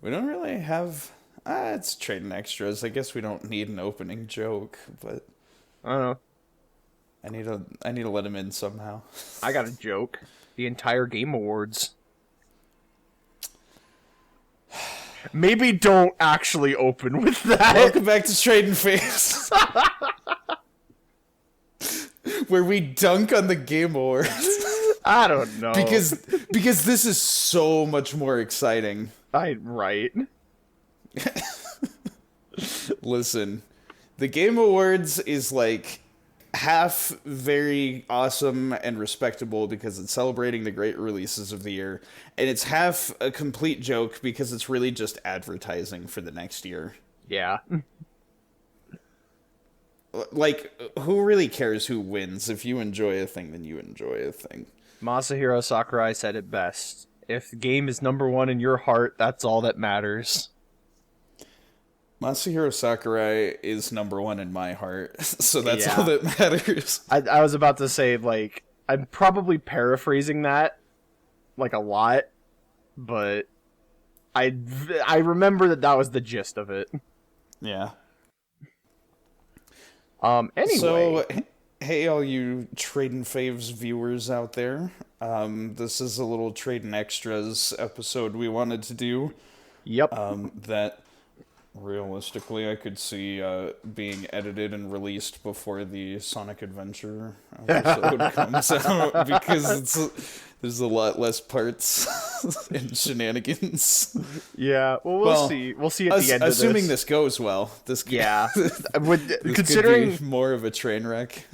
We don't really have... it's trading extras. I guess we don't need an opening joke, but I don't know. I need to let him in somehow. I got a joke. The entire Game Awards. Maybe don't actually open with that. Welcome back to Tradin' Faves. Where we dunk on the Game Awards. I don't know. Because this is so much more exciting. Right. Listen, the Game Awards is like half very awesome and respectable because it's celebrating the great releases of the year, and it's half a complete joke because it's really just advertising for the next year. Yeah. Like, who really cares who wins? If you enjoy a thing, then you enjoy a thing. Masahiro Sakurai said it best. If the game is number one in your heart, that's all that matters. Masahiro Sakurai is number one in my heart, so that's Yeah. all that matters. I was about to say, like, I'm probably paraphrasing that, like, a lot, but I remember that was the gist of it. Yeah. Anyway. So, hey, all you Tradin' Faves viewers out there. This is a little Tradin' Extras episode we wanted to do. Yep. That realistically I could see being edited and released before the Sonic Adventure episode comes out because there's a lot less parts and shenanigans. Yeah, well, we'll see. We'll see at the end of this. Assuming this goes well. Yeah. This Considering could be more of a train wreck.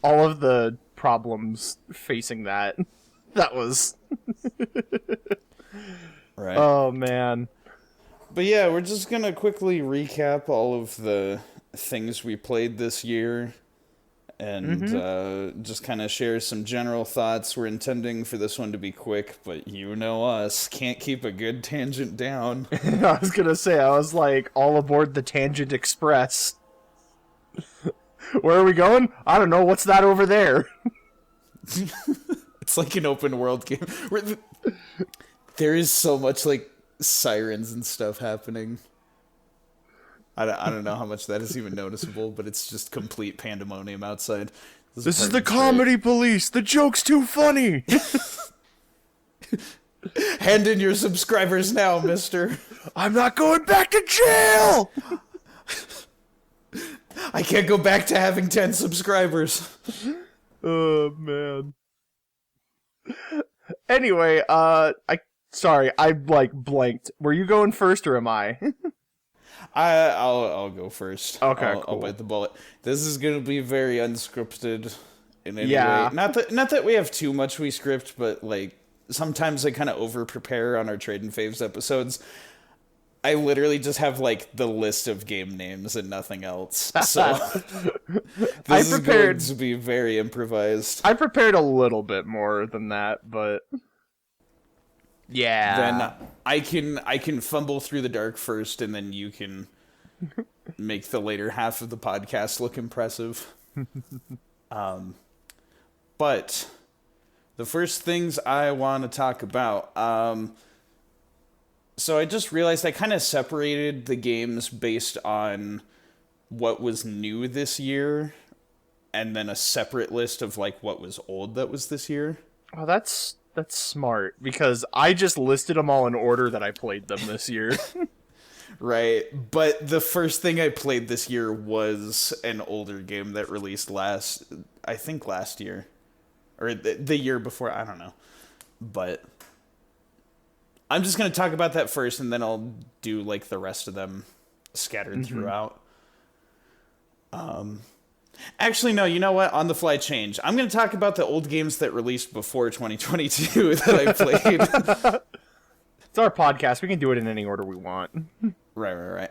all of the problems facing that was... Right. Oh, man. But yeah, we're just going to quickly recap all of the things we played this year and just kind of share some general thoughts. We're intending for this one to be quick, but you know us, can't keep a good tangent down. I was gonna say, I was like, all aboard the Tangent Express. Where are we going? I don't know. What's that over there? It's like an open world game. There is so much like sirens and stuff happening. I don't know how much that is even noticeable, but it's just complete pandemonium outside. This is the comedy police. The joke's too funny. Hand in your subscribers now, mister. I'm not going back to jail. I can't go back to having 10 subscribers. Oh, man. Anyway, I like blanked. Were you going first or am I? I'll go first. Okay, I'll cool. bite the bullet. This is gonna be very unscripted in any Yeah. way. Not that we have too much we script, but like sometimes I kind of over prepare on our Tradin' Faves episodes. I literally just have like the list of game names and nothing else. So this is going to be very improvised. I prepared a little bit more than that, but yeah. Then I can fumble through the dark first, and then you can make the later half of the podcast look impressive. But the first things I want to talk about. So I just realized I kind of separated the games based on what was new this year, and then a separate list of like what was old that was this year. Oh, that's smart, because I just listed them all in order that I played them this year. Right, but the first thing I played this year was an older game that released last year. Or the year before, I don't know. But I'm just going to talk about that first, and then I'll do like the rest of them scattered throughout. Actually, no, you know what? On the fly change. I'm going to talk about the old games that released before 2022 that I played. It's our podcast. We can do it in any order we want. Right.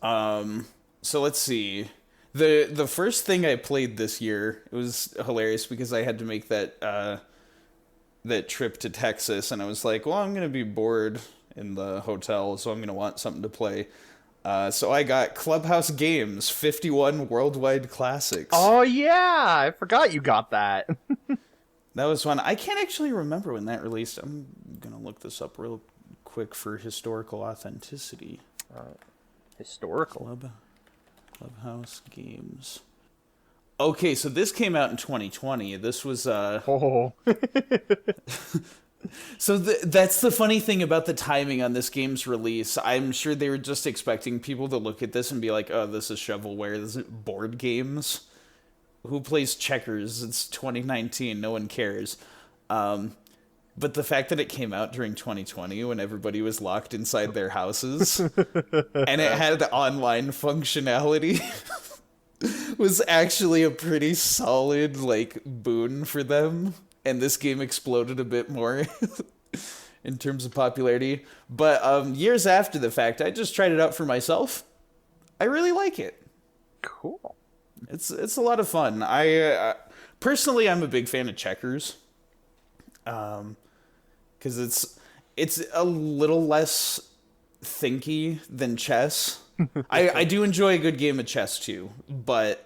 So let's see. The first thing I played this year, it was hilarious because I had to make that trip to Texas, and I was like, well, I'm going to be bored in the hotel, so I'm going to want something to play. So I got Clubhouse Games 51 Worldwide Classics. Oh, yeah! I forgot you got that. That was fun. I can't actually remember when that released. I'm going to look this up real quick for historical authenticity. Historical. Clubhouse games. Okay, so this came out in 2020. This was Oh. So that's the funny thing about the timing on this game's release. I'm sure they were just expecting people to look at this and be like, "Oh, this is shovelware. This is board games. Who plays checkers? It's 2019. No one cares." But the fact that it came out during 2020 when everybody was locked inside their houses and it had online functionality was actually a pretty solid like boon for them. And this game exploded a bit more in terms of popularity. But years after the fact, I just tried it out for myself. I really like it. Cool. It's a lot of fun. I personally, I'm a big fan of checkers. Because it's a little less thinky than chess. I do enjoy a good game of chess too, but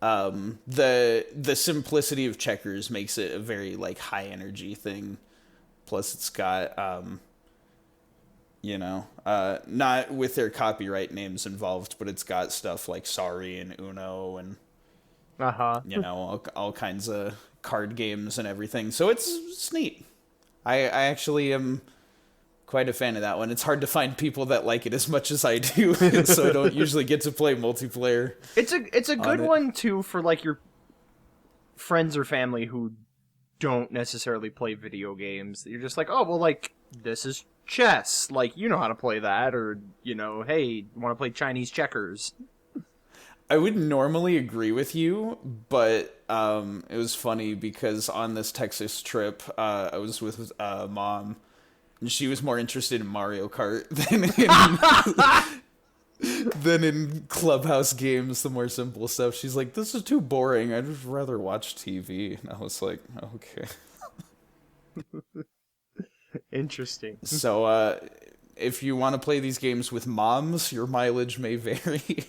the simplicity of checkers makes it a very like high energy thing. Plus, it's got not with their copyright names involved, but it's got stuff like Sorry and Uno and all kinds of card games and everything. So it's neat. I actually am quite a fan of that one. It's hard to find people that like it as much as I do, so I don't usually get to play multiplayer. It's a good one too for like your friends or family who don't necessarily play video games. You're just like, oh well, like this is chess. Like you know how to play that, or hey, you want to play Chinese checkers? I would normally agree with you, but it was funny because on this Texas trip, I was with Mom, and she was more interested in Mario Kart than in Clubhouse games, the more simple stuff. She's like, this is too boring. I'd just rather watch TV. And I was like, okay. Interesting. So if you want to play these games with moms, your mileage may vary.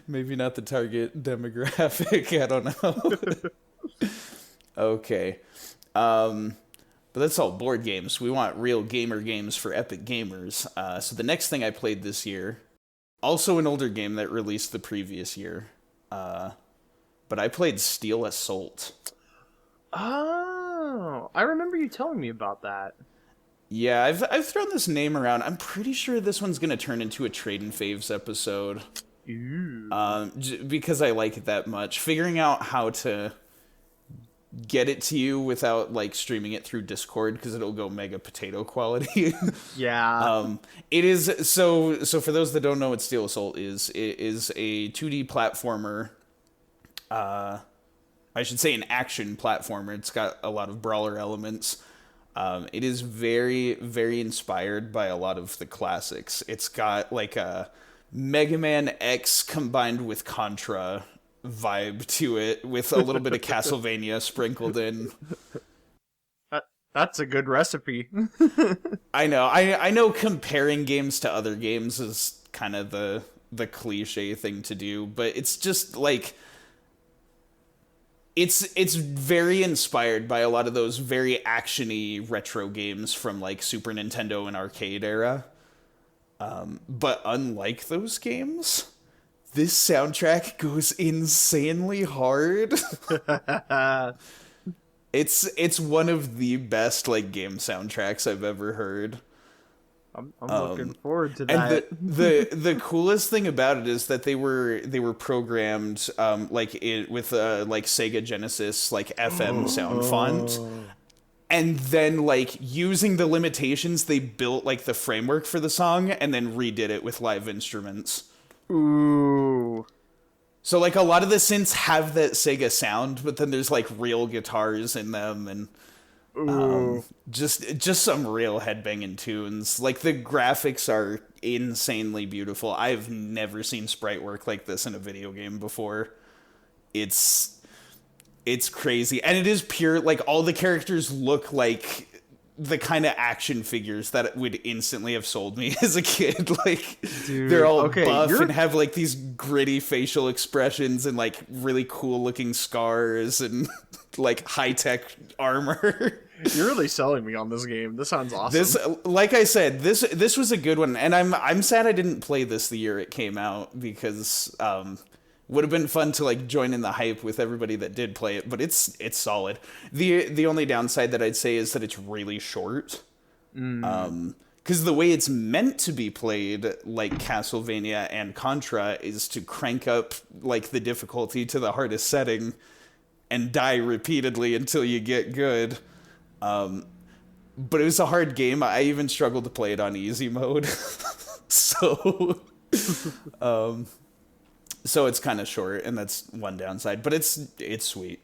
Maybe not the target demographic. I don't know. Okay. But that's all board games. We want real gamer games for epic gamers. So the next thing I played this year, also an older game that released the previous year, but I played Steel Assault. Oh, I remember you telling me about that. Yeah, I've thrown this name around. I'm pretty sure this one's gonna turn into a Tradin Faves episode. Ooh. Because I like it that much. Figuring out how to get it to you without like streaming it through Discord, because it'll go mega potato quality. Yeah. It is so for those that don't know what Steel Assault is, it is a 2D platformer. I should say an action platformer. It's got a lot of brawler elements. It is very, very inspired by a lot of the classics. It's got like a Mega Man X combined with Contra vibe to it, with a little bit of Castlevania sprinkled in. That's a good recipe. I know. I know comparing games to other games is kind of the cliche thing to do, but it's just like it's very inspired by a lot of those very actiony retro games from like Super Nintendo and arcade era. But unlike those games, this soundtrack goes insanely hard. It's one of the best like game soundtracks I've ever heard. I'm looking forward to that. And the coolest thing about it is that they were programmed with like Sega Genesis like FM sound font. And then, like, using the limitations, they built, like, the framework for the song and then redid it with live instruments. Ooh. So, like, a lot of the synths have that Sega sound, but then there's, like, real guitars in them and just some real headbanging tunes. Like, the graphics are insanely beautiful. I've never seen sprite work like this in a video game before. It's crazy. And it is pure, like, all the characters look like the kind of action figures that would instantly have sold me as a kid. Like, dude, they're all buff and have, like, these gritty facial expressions and, like, really cool-looking scars and, like, high-tech armor. You're really selling me on this game. This sounds awesome. This, like I said, this was a good one, and I'm sad I didn't play this the year it came out, because would have been fun to like join in the hype with everybody that did play it. But it's solid. The only downside that I'd say is that it's really short. Because the way it's meant to be played, like Castlevania and Contra, is to crank up like the difficulty to the hardest setting and die repeatedly until you get good. But it was a hard game. I even struggled to play it on easy mode. So so it's kind of short, and that's one downside, but it's sweet.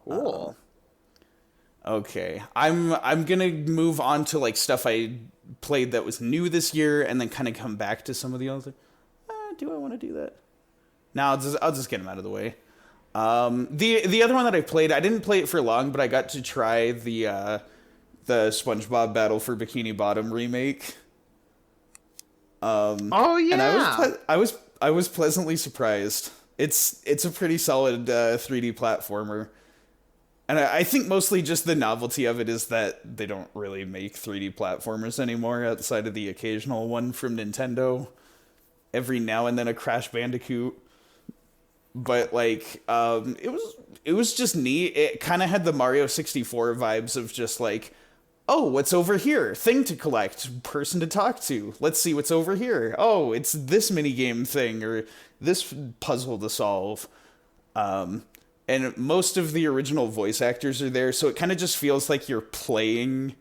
Cool. Okay. I'm going to move on to like stuff I played that was new this year, and then kind of come back to some of the others. Do I want to do that? No, I'll just get them out of the way. The other one that I played, I didn't play it for long, but I got to try the SpongeBob Battle for Bikini Bottom remake. Oh yeah. And I was pleasantly surprised. It's a pretty solid 3D platformer. And I think mostly just the novelty of it is that they don't really make 3D platformers anymore outside of the occasional one from Nintendo. Every now and then a Crash Bandicoot. But like it was just neat. It kind of had the Mario 64 vibes of just like, oh, what's over here? Thing to collect, person to talk to. Let's see what's over here. Oh, it's this minigame thing or this puzzle to solve. And most of the original voice actors are there, so it kind of just feels like you're playing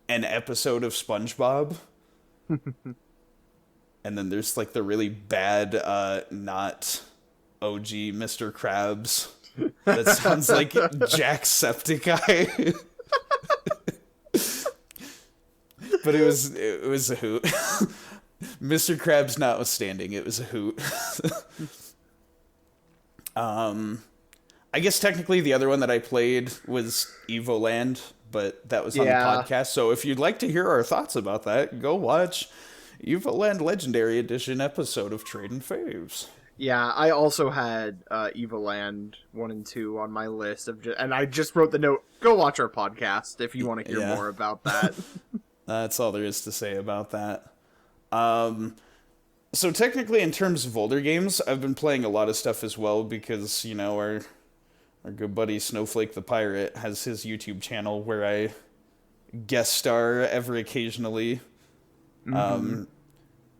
an episode of SpongeBob. And then there's like the really bad, not OG Mr. Krabs. That sounds like Jacksepticeye. But it was a hoot. Mr. Krabs notwithstanding, it was a hoot. I guess technically the other one that I played was Evoland, but that was on the podcast. So if you'd like to hear our thoughts about that, go watch Evoland Legendary Edition episode of Tradin Faves. Yeah, I also had Evoland 1 and 2 on my list and I just wrote the note, go watch our podcast if you want to hear more about that. That's all there is to say about that. So technically in terms of older games, I've been playing a lot of stuff as well because, you know, our good buddy Snowflake the Pirate has his YouTube channel where I guest star ever occasionally.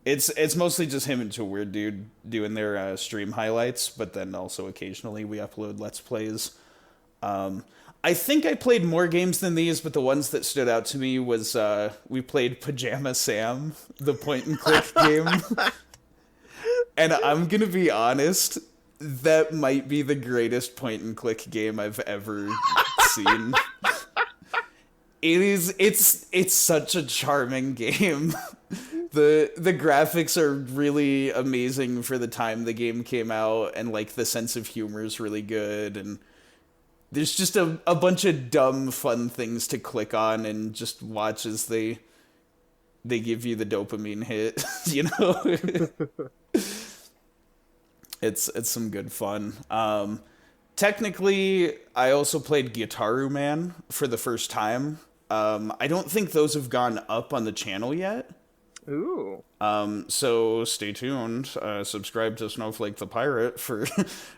It's mostly just him and a weird dude doing their stream highlights, but then also occasionally we upload Let's Plays. I think I played more games than these, but the ones that stood out to me was we played Pajama Sam, the point-and-click game. And I'm going to be honest, that might be the greatest point-and-click game I've ever seen. It's such a charming game. The graphics are really amazing for the time the game came out, and like the sense of humor is really good, and there's just a bunch of dumb fun things to click on and just watch as they give you the dopamine hit, you know. It's some good fun. Technically, I also played Guitaru Man for the first time. I don't think those have gone up on the channel yet. Ooh. So stay tuned. Subscribe to Snowflake the Pirate for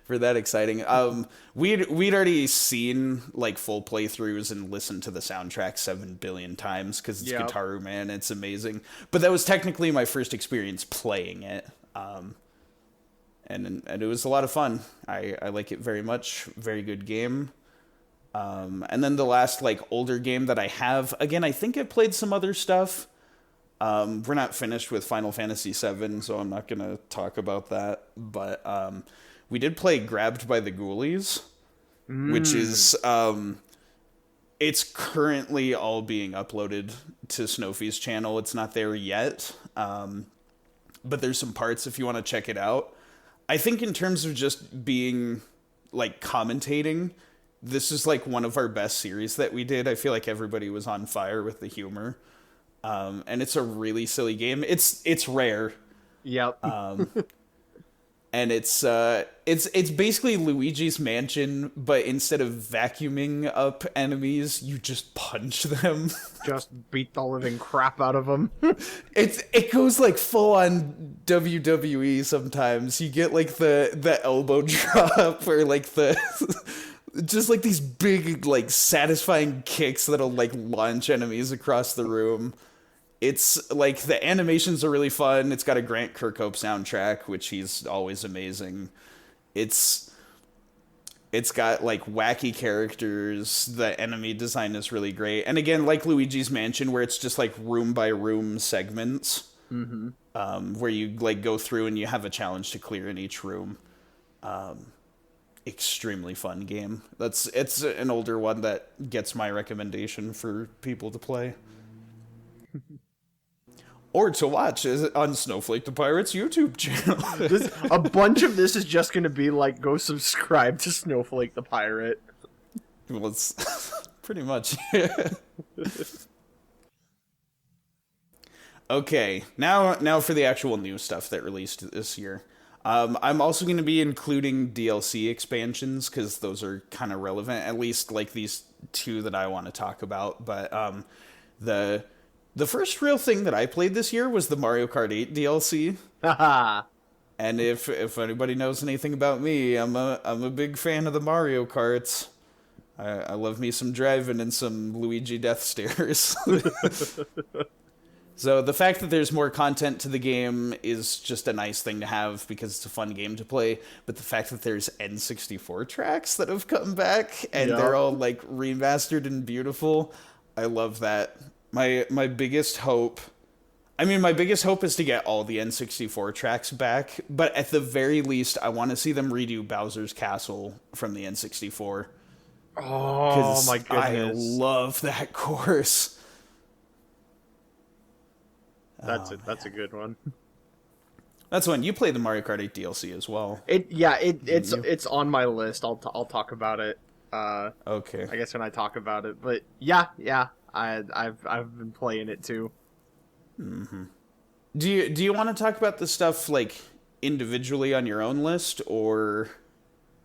that exciting. We'd already seen like full playthroughs and listened to the soundtrack 7 billion times because it's Guitaru Man. It's amazing. But that was technically my first experience playing it. And it was a lot of fun. I like it very much. Very good game. And then the last like older game that I have, again, I think I played some other stuff. We're not finished with Final Fantasy VII, so I'm not going to talk about that. But we did play Grabbed by the Ghoulies, which is... it's currently all being uploaded to Snowfie's channel. It's not there yet, but there's some parts if you want to check it out. I think in terms of just being, like, commentating, this is, like, one of our best series that we did. I feel like everybody was on fire with the humor. And it's a really silly game. It's rare. Yep. And it's basically Luigi's Mansion, but instead of vacuuming up enemies, you just punch them. Just beat the living crap out of them. It goes like full on WWE sometimes. You get like the elbow drop or like the just like these big like satisfying kicks that'll like launch enemies across the room. It's like the animations are really fun. It's got a Grant Kirkhope soundtrack, which he's always amazing. It's it's got like wacky characters. The enemy design is really great. And again, like Luigi's Mansion, where it's just like room by room segments, where you like go through and you have a challenge to clear in each room. Extremely fun game. It's an older one that gets my recommendation for people to play. Or to watch is on Snowflake the Pirate's YouTube channel. A bunch of this is just going to be like, go subscribe to Snowflake the Pirate. Well, it's pretty much. Okay, now for the actual new stuff that released this year. I'm also going to be including DLC expansions because those are kind of relevant, at least like these two that I want to talk about. But the first real thing that I played this year was the Mario Kart 8 DLC. Haha. And if anybody knows anything about me, I'm a big fan of the Mario Karts. I love me some driving and some Luigi death stairs. So the fact that there's more content to the game is just a nice thing to have because it's a fun game to play. But the fact that there's N64 tracks that have come back and they're all like remastered and beautiful, I love that. My biggest hope, my biggest hope is to get all the N64 tracks back, but at the very least, I want to see them redo Bowser's Castle from the N64. Oh my goodness. I love that course. That's a good one. That's one. You play the Mario Kart 8 DLC as well. It's on my list. I'll talk about it. Okay. I guess when I talk about it, but yeah, I've been playing it too. Mm-hmm. Do you want to talk about the stuff like individually on your own list, or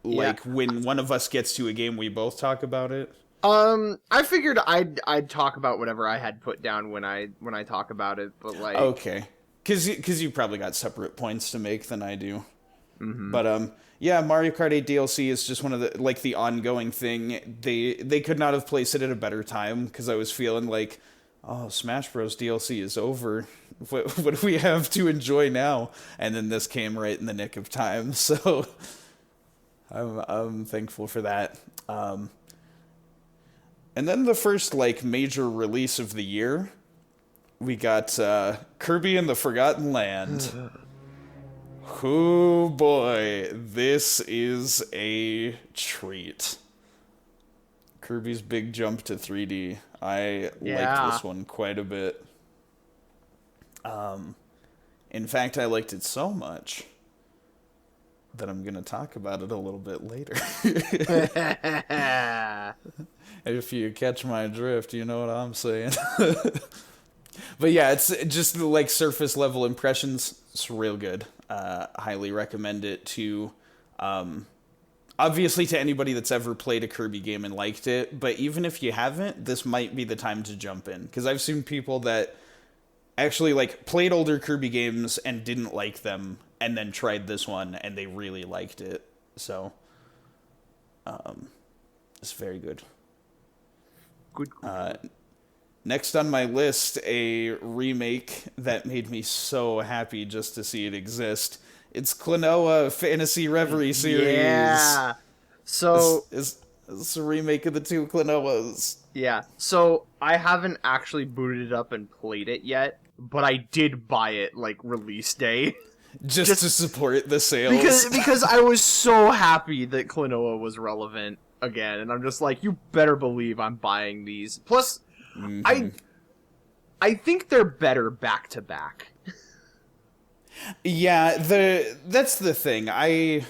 like when one of us gets to a game, we both talk about it? I figured I'd talk about whatever I had put down when I talk about it, but like okay, because you probably got separate points to make than I do. Mm-hmm. But yeah, Mario Kart 8 DLC is just one of the like the ongoing thing. They could not have placed it at a better time because I was feeling like, oh, Smash Bros DLC is over. What do we have to enjoy now? And then this came right in the nick of time, so I'm thankful for that. And then the first like major release of the year, we got Kirby and the Forgotten Land. Oh boy, this is a treat. Kirby's Big Jump to 3D. I liked this one quite a bit. In fact, I liked it so much that I'm going to talk about it a little bit later. If you catch my drift, you know what I'm saying. But yeah, it's just like surface level impressions. It's real good. Highly recommend it to, obviously to anybody that's ever played a Kirby game and liked it. But even if you haven't, this might be the time to jump in. Because I've seen people that actually like played older Kirby games and didn't like them, and then tried this one and they really liked it. So, it's very good. Good. Next on my list, a remake that made me so happy just to see it exist. It's Klonoa Fantasy Reverie series. Yeah. So it's a remake of the two Klonoas. Yeah. So I haven't actually booted it up and played it yet, but I did buy it like release day. Just to support the sales. Because I was so happy that Klonoa was relevant again, and I'm just like, you better believe I'm buying these. Plus, I think they're better back to back. Yeah, that's the thing. To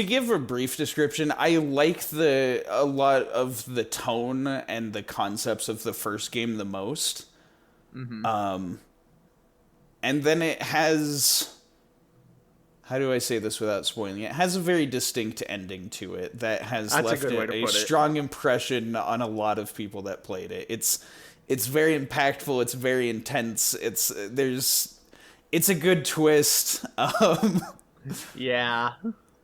give a brief description, I like a lot of the tone and the concepts of the first game the most. Mm-hmm. And then it has, how do I say this without spoiling it? It has a very distinct ending to it that has That's left a good way to a put it. strong impression on a lot of people that played it. It's very impactful. It's very intense. It's a good twist. Yeah.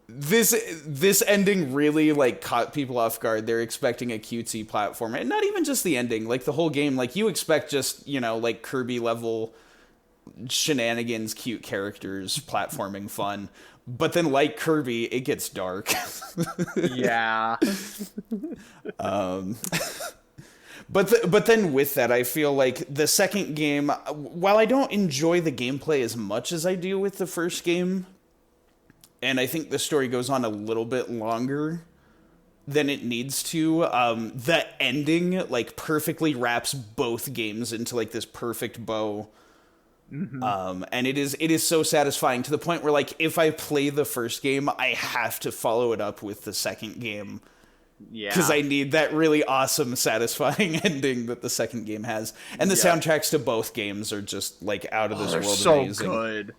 This ending really like caught people off guard. They're expecting a cutesy platformer, and not even just the ending. Like the whole game, like you expect just like Kirby level shenanigans, cute characters, platforming fun. But then, like Kirby, it gets dark. Yeah. But then with that, I feel like the second game, while I don't enjoy the gameplay as much as I do with the first game, and I think the story goes on a little bit longer than it needs to, the ending like perfectly wraps both games into like this perfect bow. Mm-hmm. And it is so satisfying to the point where like if I play the first game, I have to follow it up with the second game. Yeah. Because I need that really awesome, satisfying ending that the second game has. And the soundtracks to both games are just, like, out of this world so amazing. Good.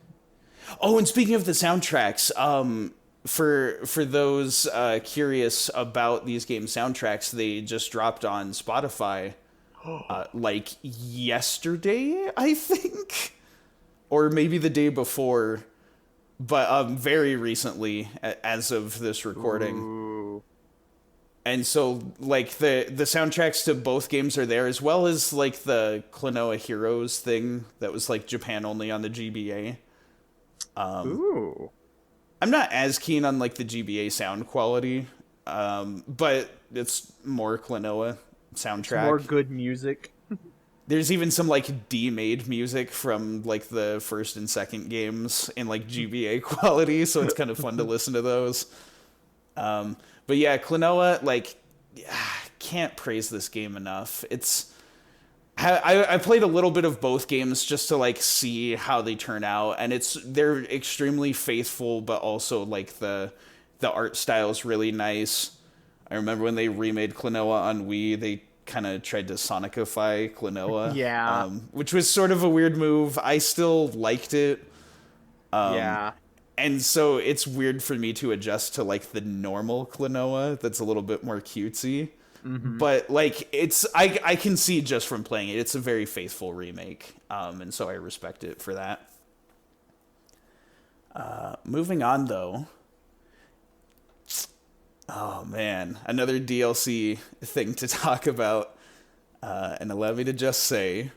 Oh, and speaking of the soundtracks, for those curious about these game soundtracks, they just dropped on Spotify, like, yesterday, I think? Or maybe the day before. But very recently, as of this recording. Ooh. And so, like, the soundtracks to both games are there, as well as, like, the Klonoa Heroes thing that was, like, Japan only on the GBA. Ooh. I'm not as keen on, like, the GBA sound quality, but it's more Klonoa soundtrack. More good music. There's even some, like, D-made music from, like, the first and second games in, like, GBA quality, so it's kind of fun to listen to those. But yeah, Klonoa, like, can't praise this game enough. I played a little bit of both games just to, like, see how they turn out, and they're extremely faithful, but also, like, the art style is really nice. I remember when they remade Klonoa on Wii, they kind of tried to Sonicify Klonoa. Yeah. Which was sort of a weird move. I still liked it. Yeah. And so it's weird for me to adjust to, like, the normal Klonoa that's a little bit more cutesy. Mm-hmm. But, like, I can see just from playing it, it's a very faithful remake. And so I respect it for that. Moving on, though. Oh, man. Another DLC thing to talk about. And allow me to just say,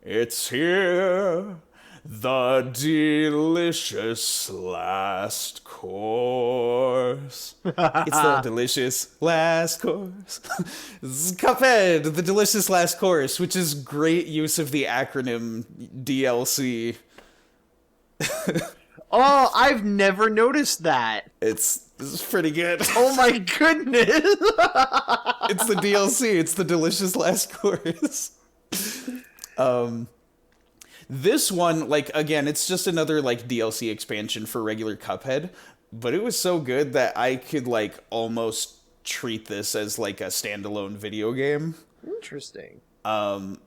it's here. The delicious last course. It's the delicious last course. This is Cuphead, the delicious last course, which is great use of the acronym DLC. Oh, I've never noticed that. This is pretty good. Oh my goodness. It's the DLC. It's the delicious last course. This one, like, again, it's just another, like, DLC expansion for regular Cuphead, but it was so good that I could, like, almost treat this as, like, a standalone video game. Interesting. And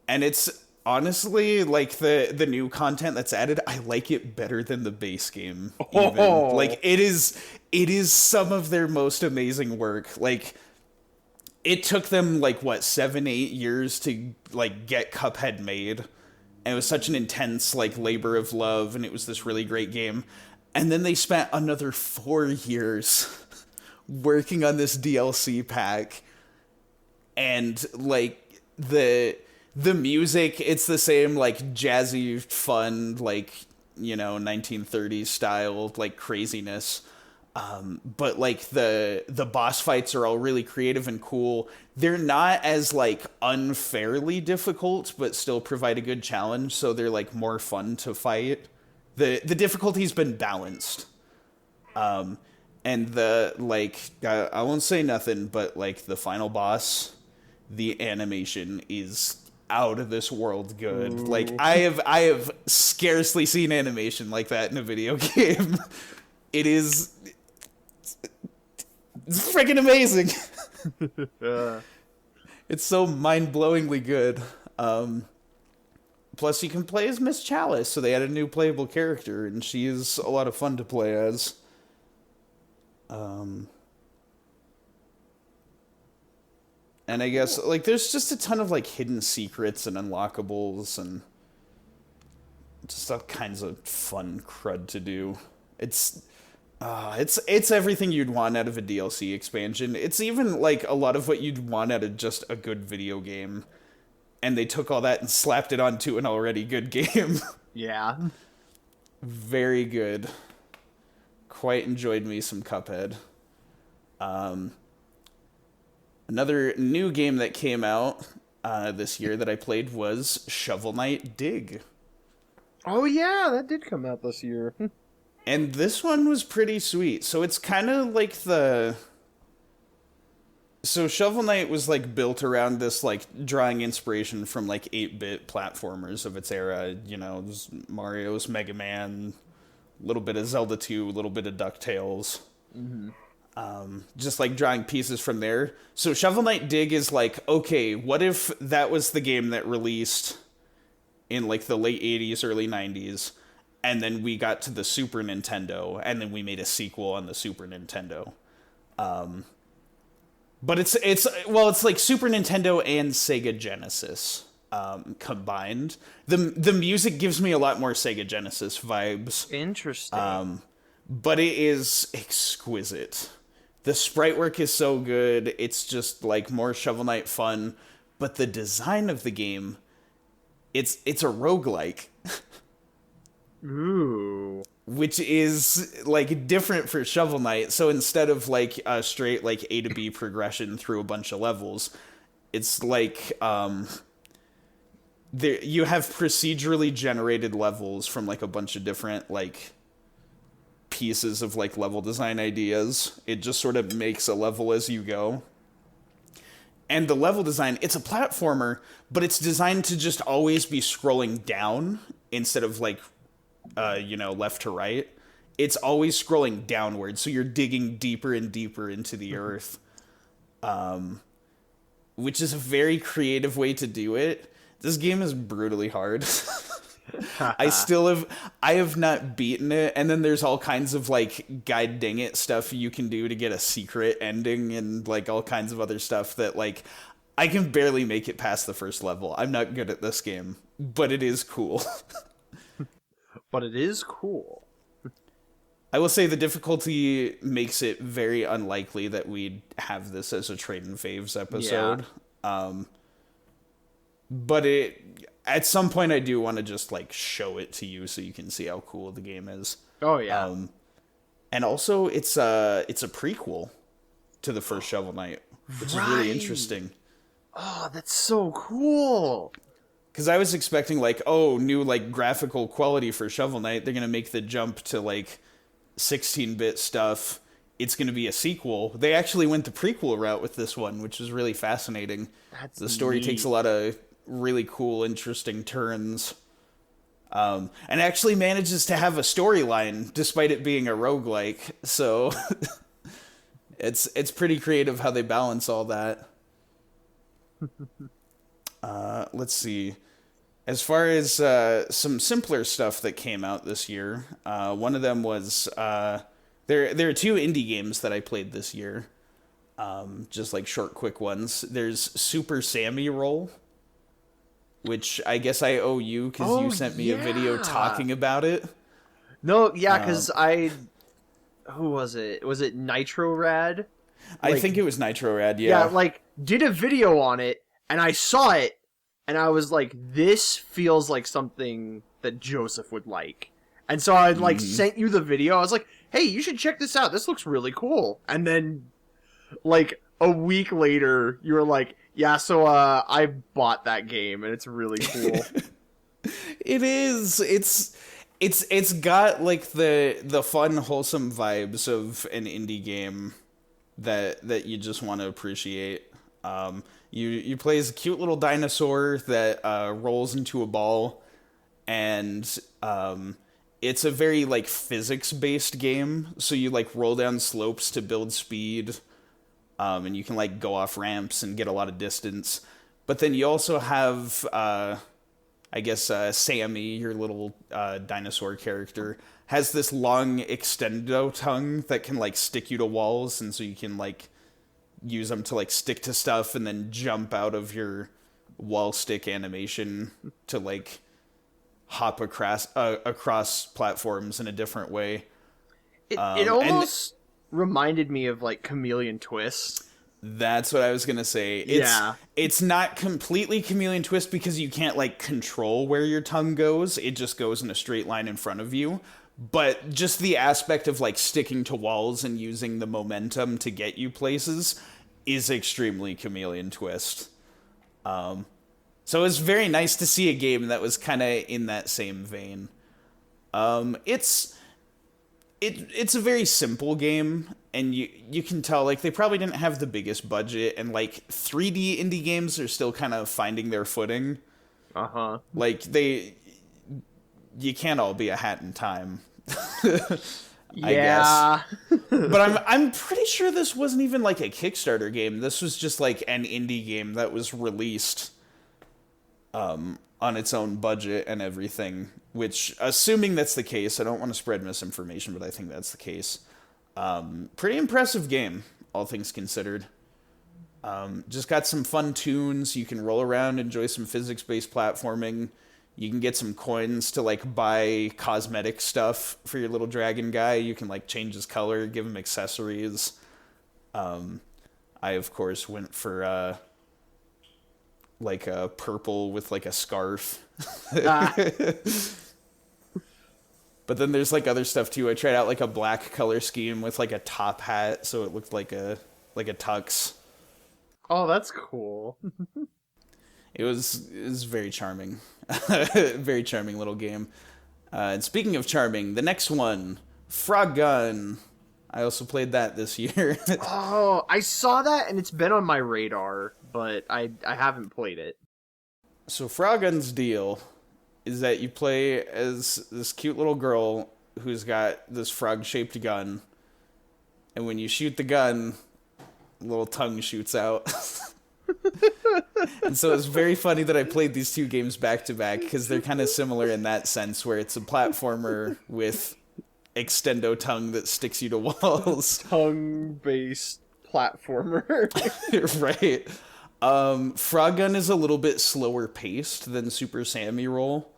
it's honestly, like, the new content that's added, I like it better than the base game, even. Oh. Like, it is some of their most amazing work. Like, it took them, like, 7-8 years to, like, get Cuphead made. And it was such an intense, like, labor of love, and it was this really great game. And then they spent another 4 years working on this DLC pack. And, like, the music, it's the same, like, jazzy, fun, like, 1930s style, like, craziness. But, like, the boss fights are all really creative and cool. They're not as, like, unfairly difficult, but still provide a good challenge, so they're, like, more fun to fight. The difficulty's been balanced. And I won't say nothing, but, like, the final boss, the animation is out of this world good. Ooh. Like, I have scarcely seen animation like that in a video game. It's freaking amazing. It's so mind-blowingly good. Plus, you can play as Miss Chalice, so they added a new playable character, and she is a lot of fun to play as. And I guess, like, there's just a ton of, like, hidden secrets and unlockables and just all kinds of fun crud to do. It's everything you'd want out of a DLC expansion. It's even, like, a lot of what you'd want out of just a good video game. And they took all that and slapped it onto an already good game. Yeah. Very good. Quite enjoyed me some Cuphead. Another new game that came out this year that I played was Shovel Knight Dig. Oh yeah, that did come out this year. And this one was pretty sweet. So it's kind of like So Shovel Knight was, like, built around this, like, drawing inspiration from, like, 8-bit platformers of its era. You know, Mario's Mega Man, a little bit of Zelda 2, a little bit of DuckTales. Mm-hmm. Just, like, drawing pieces from there. So Shovel Knight Dig is like, okay, what if that was the game that released in, like, the late 80s, early 90s, and then we got to the Super Nintendo, and then we made a sequel on the Super Nintendo. But it's like Super Nintendo and Sega Genesis combined. The music gives me a lot more Sega Genesis vibes. Interesting. But it is exquisite. The sprite work is so good. It's just, like, more Shovel Knight fun. But the design of the game, it's a roguelike. Ooh. Which is, like, different for Shovel Knight. So instead of, like, a straight, like, A to B progression through a bunch of levels, it's like, you have procedurally generated levels from, like, a bunch of different, like, pieces of, like, level design ideas. It just sort of makes a level as you go. And the level design, it's a platformer, but it's designed to just always be scrolling down instead of, like, left to right. It's always scrolling downward, so you're digging deeper and deeper into the earth. Which is a very creative way to do it. This game is brutally hard. I have not beaten it, and then there's all kinds of, like, God dang it stuff you can do to get a secret ending and, like, all kinds of other stuff that, like, I can barely make it past the first level. I'm not good at this game, but it is cool. But it is cool. I will say the difficulty makes it very unlikely that we'd have this as a Tradin Faves episode. Yeah. But at some point I do want to just, like, show it to you so you can see how cool the game is. Oh yeah. And also it's a prequel to the first Shovel Knight, which is really interesting. Oh, that's so cool. Because I was expecting, like, new, like, graphical quality for Shovel Knight. They're going to make the jump to, like, 16-bit stuff. It's going to be a sequel. They actually went the prequel route with this one, which is really fascinating. The story takes a lot of really cool, interesting turns. And actually manages to have a storyline, despite it being a roguelike. So it's pretty creative how they balance all that. Let's see. As far as some simpler stuff that came out this year, one of them was there are two indie games that I played this year, just like short, quick ones. There's Super Sammy Roll, which I guess I owe you because you sent me a video talking about it. No, yeah, because who was it? Was it Nitro Rad? I think it was Nitro Rad. Yeah, yeah, like did a video on it, and I saw it. And I was like, this feels like something that Joseph would like. And so I, like, sent you the video. I was like, hey, you should check this out. This looks really cool. And then, like, a week later, you were like, yeah, so I bought that game, and it's really cool. It is. It's got, like, the fun, wholesome vibes of an indie game that you just want to appreciate. You play as a cute little dinosaur that rolls into a ball, and it's a very, like, physics-based game. So you, like, roll down slopes to build speed, and you can, like, go off ramps and get a lot of distance. But then you also have I guess Sammy, your little dinosaur character, has this long extendo tongue that can like stick you to walls, and so you can like use them to like stick to stuff and then jump out of your wall stick animation to like hop across platforms in a different way. It almost reminded me of like Chameleon Twist. That's what I was gonna say. It's not completely Chameleon Twist because you can't like control where your tongue goes. It just goes in a straight line in front of you. But just the aspect of like sticking to walls and using the momentum to get you places is extremely Chameleon Twist. So it was very nice to see a game that was kind of in that same vein. It's a very simple game, and you can tell like they probably didn't have the biggest budget, and like 3D indie games are still kind of finding their footing. Like you can't all be a Hat in Time. I guess. But I'm pretty sure this wasn't even like a Kickstarter game. This was just like an indie game that was released on its own budget and everything, which, assuming that's the case, I don't want to spread misinformation, but I think that's the case. Pretty impressive game, all things considered. Just got some fun tunes. You can roll around, enjoy some physics-based platforming. You can get some coins to like buy cosmetic stuff for your little dragon guy. You can like change his color, give him accessories. I of course went for like a purple with like a scarf. But then there's like other stuff too. I tried out like a black color scheme with like a top hat, so it looked like a tux. Oh, that's cool. It was very charming. Very charming little game. And speaking of charming, the next one, Frog Gun. I also played that this year. Oh, I saw that and it's been on my radar, but I haven't played it. So Frog Gun's deal is that you play as this cute little girl who's got this frog-shaped gun, and when you shoot the gun, a little tongue shoots out. And so it's very funny that I played these two games back to back because they're kind of similar in that sense, where it's a platformer with extendo tongue that sticks you to walls. Tongue-based platformer. Right. Frog Gun is a little bit slower paced than Super Sammy Roll.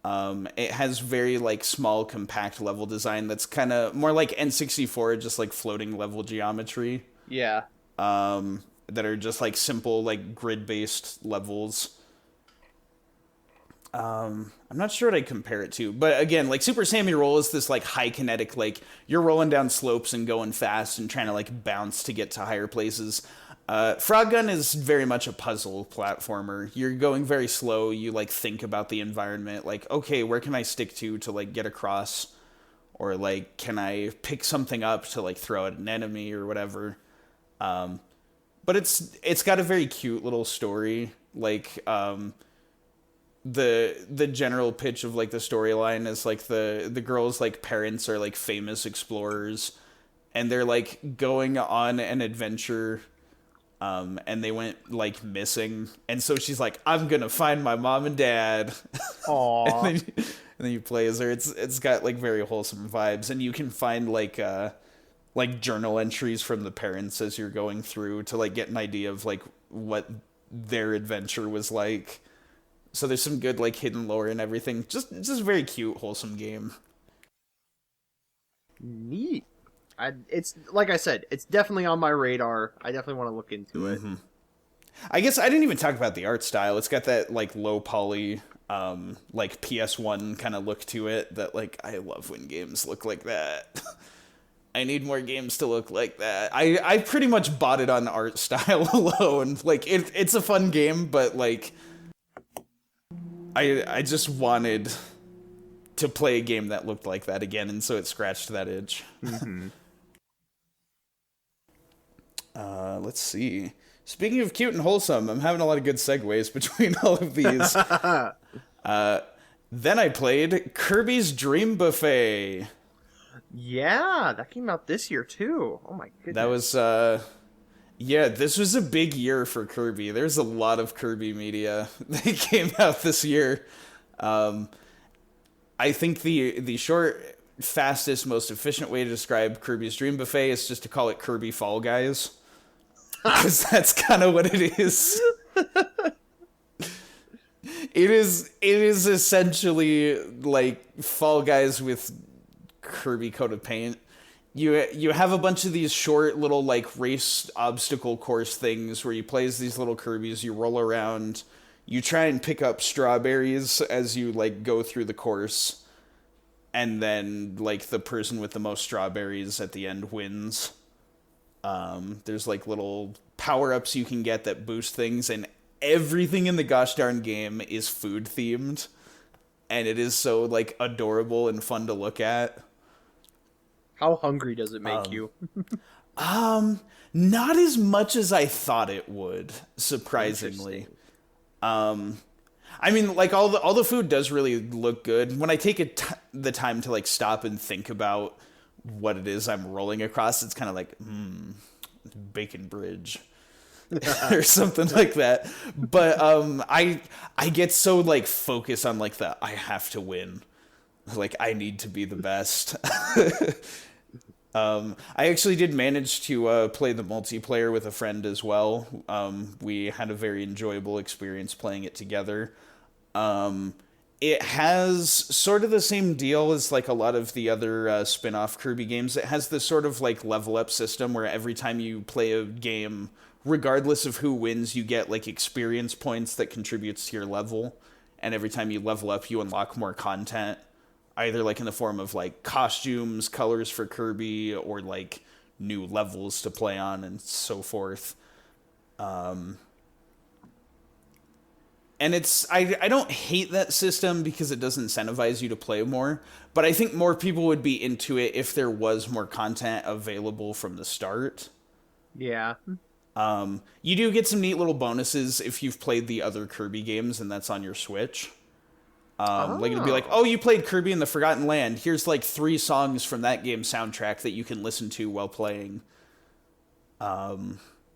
It has very like small, compact level design that's kind of more like N64, just like floating level geometry. Yeah. That are just like simple, like grid-based levels. I'm not sure what I'd compare it to, but again, like Super Sammy Roll is this like high kinetic, like you're rolling down slopes and going fast and trying to like bounce to get to higher places. Frog Gun is very much a puzzle platformer. You're going very slow. You like think about the environment, like, okay, where can I stick to like get across, or like, can I pick something up to like throw at an enemy or whatever. But it's got a very cute little story. Like, the general pitch of like the storyline is like the girl's like parents are like famous explorers, and they're like going on an adventure, and they went like missing, and so she's like, I'm gonna find my mom and dad. Aww. and then you play as her. It's got like very wholesome vibes, and you can find like journal entries from the parents as you're going through to like get an idea of like what their adventure was like. So there's some good like hidden lore and everything. Just a very cute, wholesome game. Neat. It's like I said, it's definitely on my radar. I definitely want to look into it. I guess I didn't even talk about the art style. It's got that like low poly, like PS1 kind of look to it that like I love when games look like that. I need more games to look like that. I pretty much bought it on art style alone. Like it's a fun game, but like I just wanted to play a game that looked like that again, and so it scratched that itch. Let's see. Speaking of cute and wholesome, I'm having a lot of good segues between all of these. Then I played Kirby's Dream Buffet. Yeah, that came out this year too. Oh my goodness. That was Yeah, this was a big year for Kirby. There's a lot of Kirby media that came out this year. Um, I think the short, fastest, most efficient way to describe Kirby's Dream Buffet is just to call it Kirby Fall Guys, because that's kind of what it is. It is essentially like Fall Guys with Kirby coated paint. You have a bunch of these short little like race obstacle course things where you play as these little Kirby's, you roll around, you try and pick up strawberries as you like go through the course, and then like the person with the most strawberries at the end wins. There's like little power ups you can get that boost things, and everything in the gosh darn game is food themed, and it is so like adorable and fun to look at. How hungry does it make you? Not as much as I thought it would, surprisingly. Interesting. I mean, like all the food does really look good. When I take the time to like stop and think about what it is I'm rolling across, it's kind of like bacon bridge or something like that. But I get so like focused on like the I have to win, like I need to be the best. I actually did manage to play the multiplayer with a friend as well. We had a very enjoyable experience playing it together. It has sort of the same deal as like a lot of the other spin-off Kirby games. It has this sort of like level up system where every time you play a game, regardless of who wins, you get like experience points that contributes to your level. And every time you level up, you unlock more content, either like in the form of like costumes, colors for Kirby, or like new levels to play on and so forth. And I don't hate that system because it does incentivize you to play more, but I think more people would be into it if there was more content available from the start. Yeah. You do get some neat little bonuses if you've played the other Kirby games and that's on your Switch. Like it'll be like, oh, you played Kirby in the Forgotten Land. Here's like 3 songs from that game soundtrack that you can listen to while playing.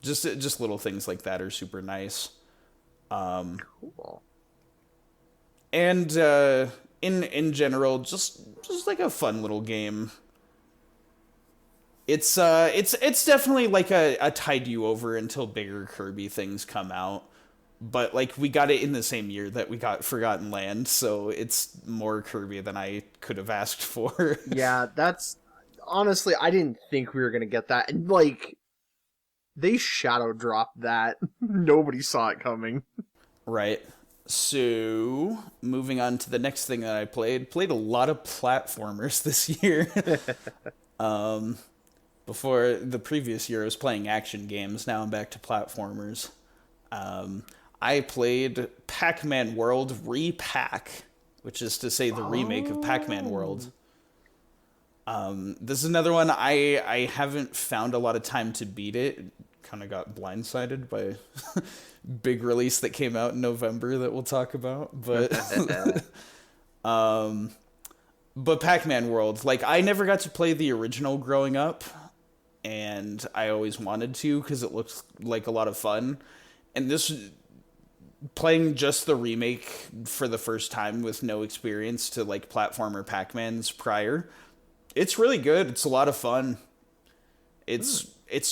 Just little things like that are super nice. Cool. And in general, just like a fun little game. It's definitely like a tide you over until bigger Kirby things come out. But like we got it in the same year that we got Forgotten Land, so it's more Kirby than I could have asked for. Yeah, that's honestly, I didn't think we were gonna get that. And like, they shadow dropped that. Nobody saw it coming. Right. So, moving on to the next thing that I played a lot of platformers this year. Before the previous year, I was playing action games. Now I'm back to platformers. I played Pac-Man World Repack, which is to say the remake of Pac-Man World. This is another one I haven't found a lot of time to beat it. Kind of got blindsided by big release that came out in November that we'll talk about. But Pac-Man World, like I never got to play the original growing up, and I always wanted to because it looked like a lot of fun. And this playing just the remake for the first time with no experience to like platformer Pac-Mans prior, it's really good. It's a lot of fun. It's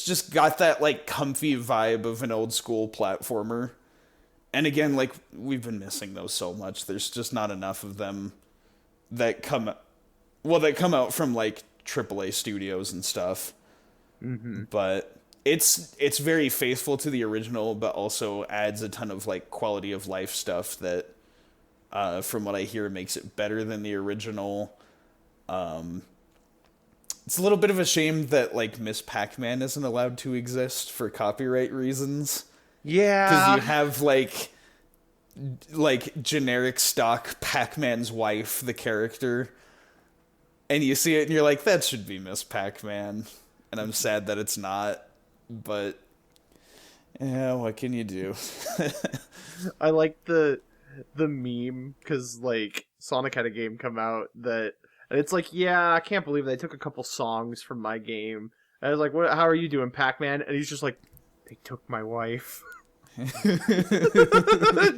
just got that like comfy vibe of an old school platformer. And again, like we've been missing those so much. There's just not enough of them that come out from like AAA studios and stuff. Mm-hmm. But it's very faithful to the original, but also adds a ton of like quality of life stuff that, from what I hear, makes it better than the original. It's a little bit of a shame that like Miss Pac-Man isn't allowed to exist for copyright reasons. Yeah, Because you have like generic stock Pac-Man's wife, the character, and you see it and you're like, that should be Miss Pac-Man. And I'm sad that it's not, but yeah, what can you do? I like the meme because like Sonic had a game come out that, and it's like, yeah, I can't believe they took a couple songs from my game. And I was like, what? How are you doing, Pac-Man? And he's just like, They took my wife.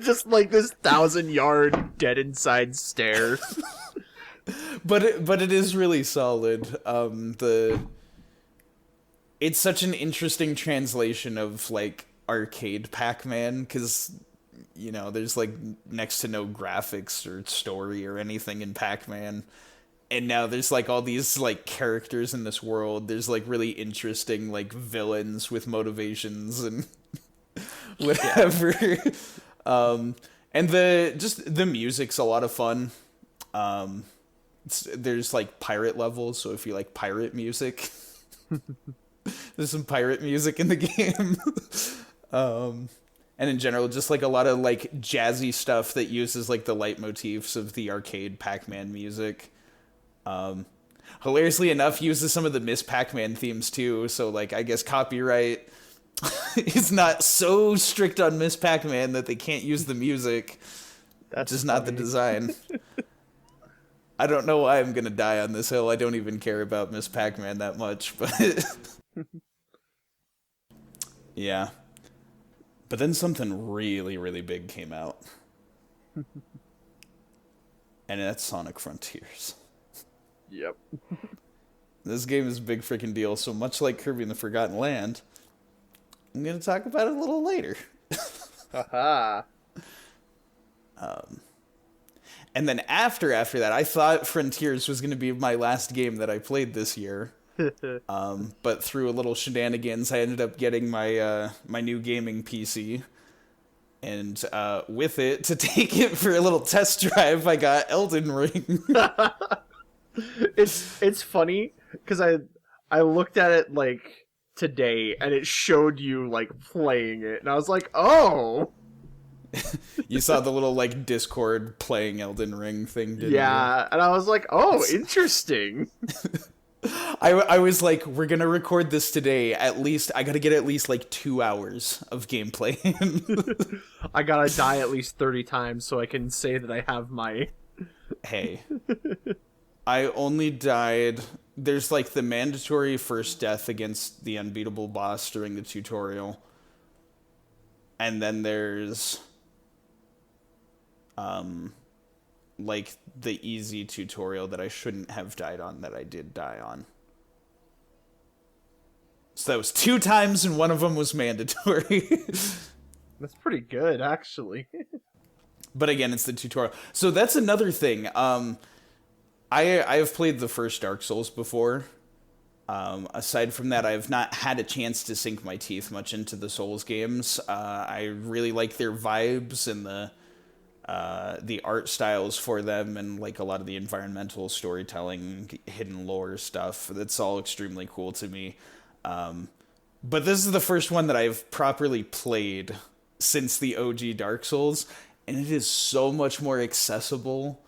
Just like this 1,000-yard dead inside stare. But it is really solid. It's such an interesting translation of like arcade Pac-Man, because there's like next to no graphics or story or anything in Pac-Man, and now there's like all these like characters in this world. There's like really interesting like villains with motivations and whatever. And the music's a lot of fun. There's like pirate levels, so if you like pirate music, there's some pirate music in the game. And in general, just like a lot of like jazzy stuff that uses like the leitmotifs of the arcade Pac-Man music. Hilariously enough, uses some of the Miss Pac-Man themes too, so like I guess copyright is not so strict on Miss Pac-Man that they can't use the music. That's just not the design. I don't know why I'm gonna die on this hill. I don't even care about Miss Pac-Man that much, but yeah. But then something really, really big came out. And that's Sonic Frontiers. Yep. This game is a big freaking deal, so much like Kirby and the Forgotten Land, I'm gonna talk about it a little later. Haha. And then after that, I thought Frontiers was gonna be my last game that I played this year. But through a little shenanigans, I ended up getting my my new gaming PC, and with it, to take it for a little test drive, I got Elden Ring. It's funny because I looked at it like today, and it showed you like playing it, and I was like, oh. You saw the little like Discord playing Elden Ring thing, didn't you? Yeah, and I was like, oh, interesting. I was like, we're gonna record this today. At least I gotta get at least like 2 hours of gameplay. I gotta die at least 30 times so I can say that I have my. Hey, I only died. There's like the mandatory first death against the unbeatable boss during the tutorial, and then there's like the easy tutorial that I shouldn't have died on that I did die on. So that was 2 times, and one of them was mandatory. That's pretty good, actually. But again, it's the tutorial. So that's another thing. I have played the first Dark Souls before. Aside from that, I have not had a chance to sink my teeth much into the Souls games. I really like their vibes and the art styles for them, and like a lot of the environmental storytelling, hidden lore stuff. That's all extremely cool to me. But this is the first one that I've properly played since the OG Dark Souls, and it is so much more accessible.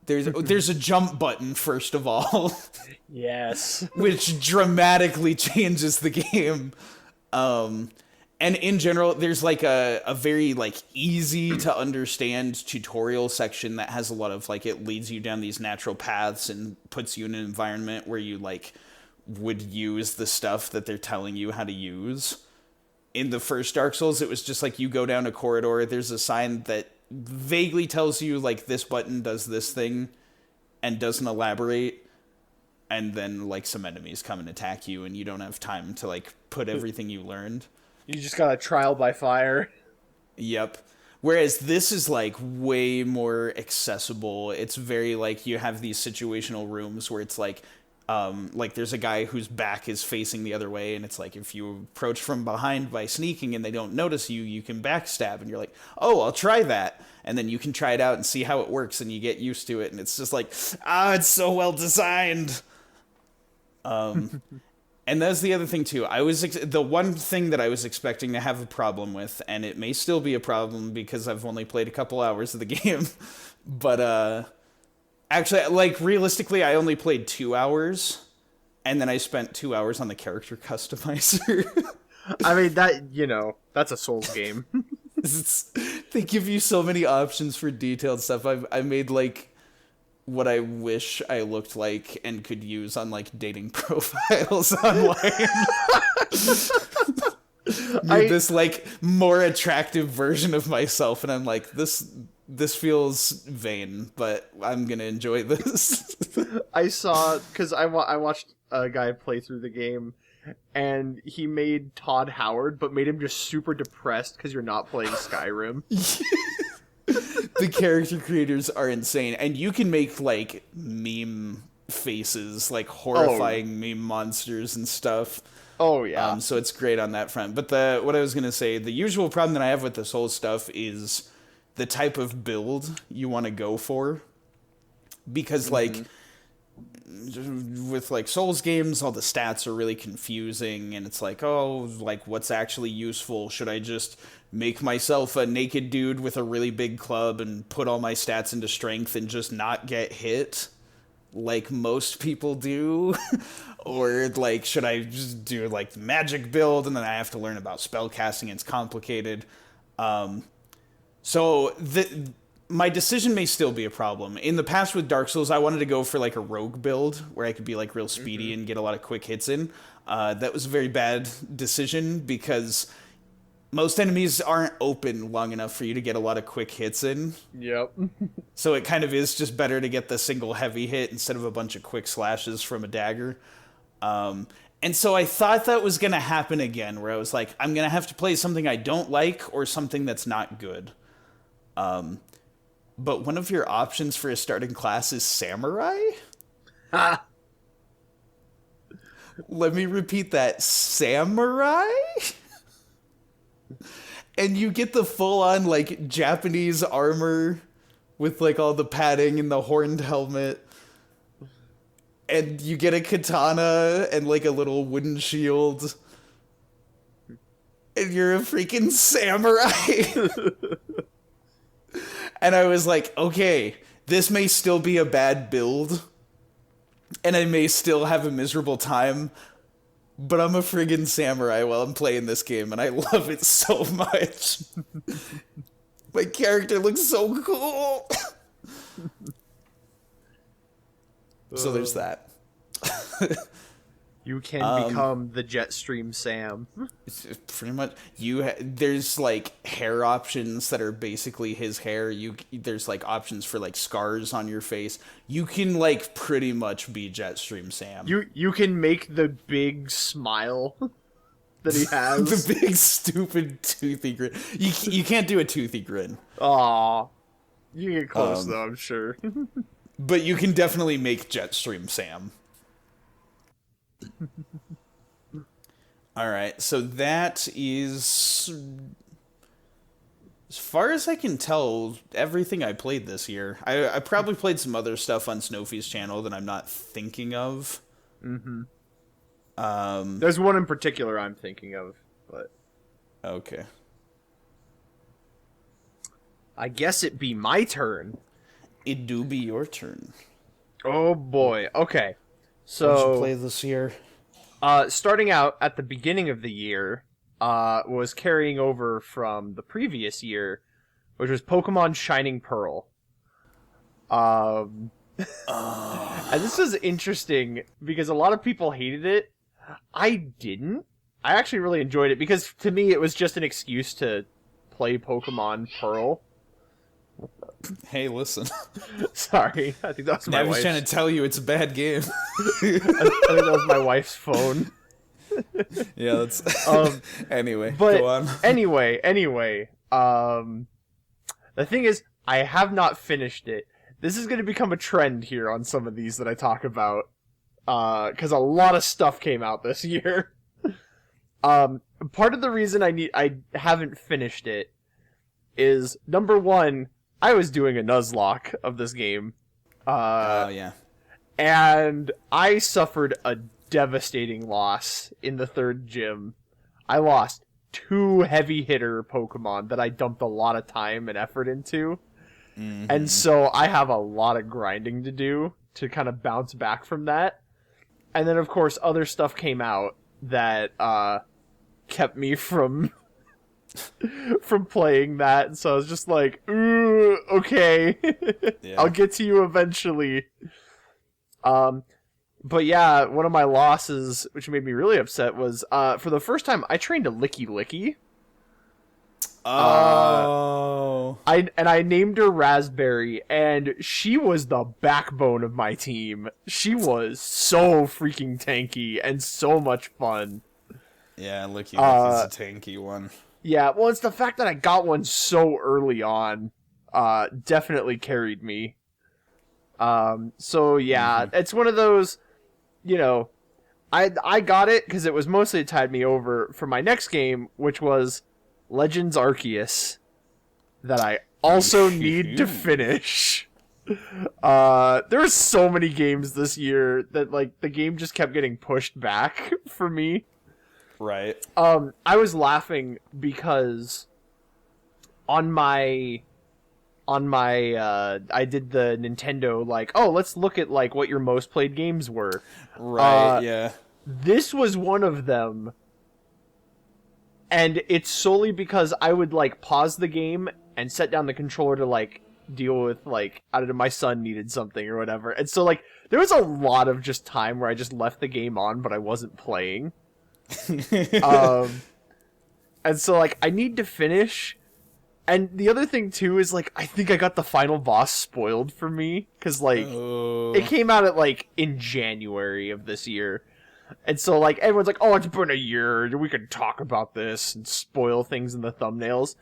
There's a jump button, first of all. Yes. Which dramatically changes the game. And in general, there's like a very like easy to understand tutorial section that has a lot of like, it leads you down these natural paths and puts you in an environment where you like would use the stuff that they're telling you how to use. In the first Dark Souls, it was just like you go down a corridor, there's a sign that vaguely tells you like this button does this thing and doesn't elaborate, and then like some enemies come and attack you and you don't have time to like put everything you learned. You just got a trial by fire. Yep. Whereas this is like way more accessible. It's very like you have these situational rooms where it's like there's a guy whose back is facing the other way, and it's like if you approach from behind by sneaking and they don't notice you, you can backstab, and you're like, oh, I'll try that. And then you can try it out and see how it works, and you get used to it, and it's just like, it's so well designed. And that's the other thing too. The one thing that I was expecting to have a problem with, and it may still be a problem because I've only played a couple hours of the game, but actually, like realistically, I only played 2 hours, and then I spent 2 hours on the character customizer. I mean, that's a Souls game. They give you so many options for detailed stuff. I made like what I wish I looked like and could use on like dating profiles online. Made this like more attractive version of myself, and I'm like, this feels vain, but I'm gonna enjoy this. I saw, because I watched a guy play through the game, and he made Todd Howard, but made him just super depressed because you're not playing Skyrim. The character creators are insane, and you can make like meme faces, like horrifying meme monsters and stuff. Oh yeah. So it's great on that front. But what I was gonna say, the usual problem that I have with this whole stuff is the type of build you want to go for, because like with like Souls games, all the stats are really confusing, and it's like, oh, like what's actually useful? Should I just make myself a naked dude with a really big club and put all my stats into strength and just not get hit like most people do? Or like, should I just do like the magic build and then I have to learn about spellcasting? It's complicated. So my decision may still be a problem. In the past with Dark Souls, I wanted to go for like a rogue build where I could be like real speedy and get a lot of quick hits in. That was a very bad decision because most enemies aren't open long enough for you to get a lot of quick hits in. Yep. So it kind of is just better to get the single heavy hit instead of a bunch of quick slashes from a dagger. And so I thought that was going to happen again, where I was like, I'm going to have to play something I don't like or something that's not good. But one of your options for a starting class is Samurai? Ah. Let me repeat that. Samurai? And you get the full-on, like, Japanese armor with, like, all the padding and the horned helmet. And you get a katana and, like, a little wooden shield. And you're a freaking samurai. And I was like, okay, this may still be a bad build. And I may still have a miserable time. But I'm a friggin' samurai while I'm playing this game, and I love it so much. My character looks so cool. So there's that. You can become the Jetstream Sam. Pretty much. There's like hair options that are basically his hair. There's like options for like scars on your face. You can like pretty much be Jetstream Sam. You can make the big smile that he has. The big stupid toothy grin. You can't do a toothy grin. Aw. You get close though, I'm sure. But you can definitely make Jetstream Sam. Alright, so that is, as far as I can tell, everything I played this year. I probably played some other stuff on Snowfie's channel that I'm not thinking of. There's one in particular I'm thinking of, but... Okay. I guess it be my turn. It do be your turn. Oh boy, okay. So... What'd you play this year? Starting out at the beginning of the year, was carrying over from the previous year, which was Pokemon Shining Pearl. And this was interesting because a lot of people hated it. I didn't. I actually really enjoyed it because to me it was just an excuse to play Pokemon Pearl. Hey, listen. Sorry, I think that was my I was wife's... trying to tell you it's a bad game. I think that was my wife's phone. Yeah, that's... anyway, but go on. Anyway, the thing is, I have not finished it. This is going to become a trend here on some of these that I talk about, because a lot of stuff came out this year. Part of the reason I haven't finished it is, number one, I was doing a Nuzlocke of this game. Oh, yeah. And I suffered a devastating loss in the third gym. I lost 2 heavy hitter Pokemon that I dumped a lot of time and effort into. Mm-hmm. And so I have a lot of grinding to do to kind of bounce back from that. And then, of course, other stuff came out that kept me from playing that. So I was just like, ooh, okay. Yeah. I'll get to you eventually. But yeah, one of my losses, which made me really upset, was for the first time I trained a Licky Licky. Oh. I named her Raspberry, and she was the backbone of my team. She was so freaking tanky and so much fun. Yeah, Licky Licky's a tanky one. Yeah, well, it's the fact that I got one so early on, definitely carried me. So yeah, it's one of those, you know, I got it because it was mostly to tide me over for my next game, which was Legends Arceus, that I also need to finish. There were so many games this year that, like, the game just kept getting pushed back for me. Right. I was laughing because on my I did the Nintendo, like, oh, let's look at, like, what your most played games were. Right, yeah. This was one of them. And it's solely because I would, like, pause the game and set down the controller to, like, deal with, like, I don't know, my son needed something or whatever. And so, like, there was a lot of just time where I just left the game on, but I wasn't playing. And so, like, I need to finish. And the other thing, too, is, like, I think I got the final boss spoiled for me. Because, like, it came out at, like, in January of this year. And so, like, everyone's like, oh, it's been a year, we can talk about this and spoil things in the thumbnails.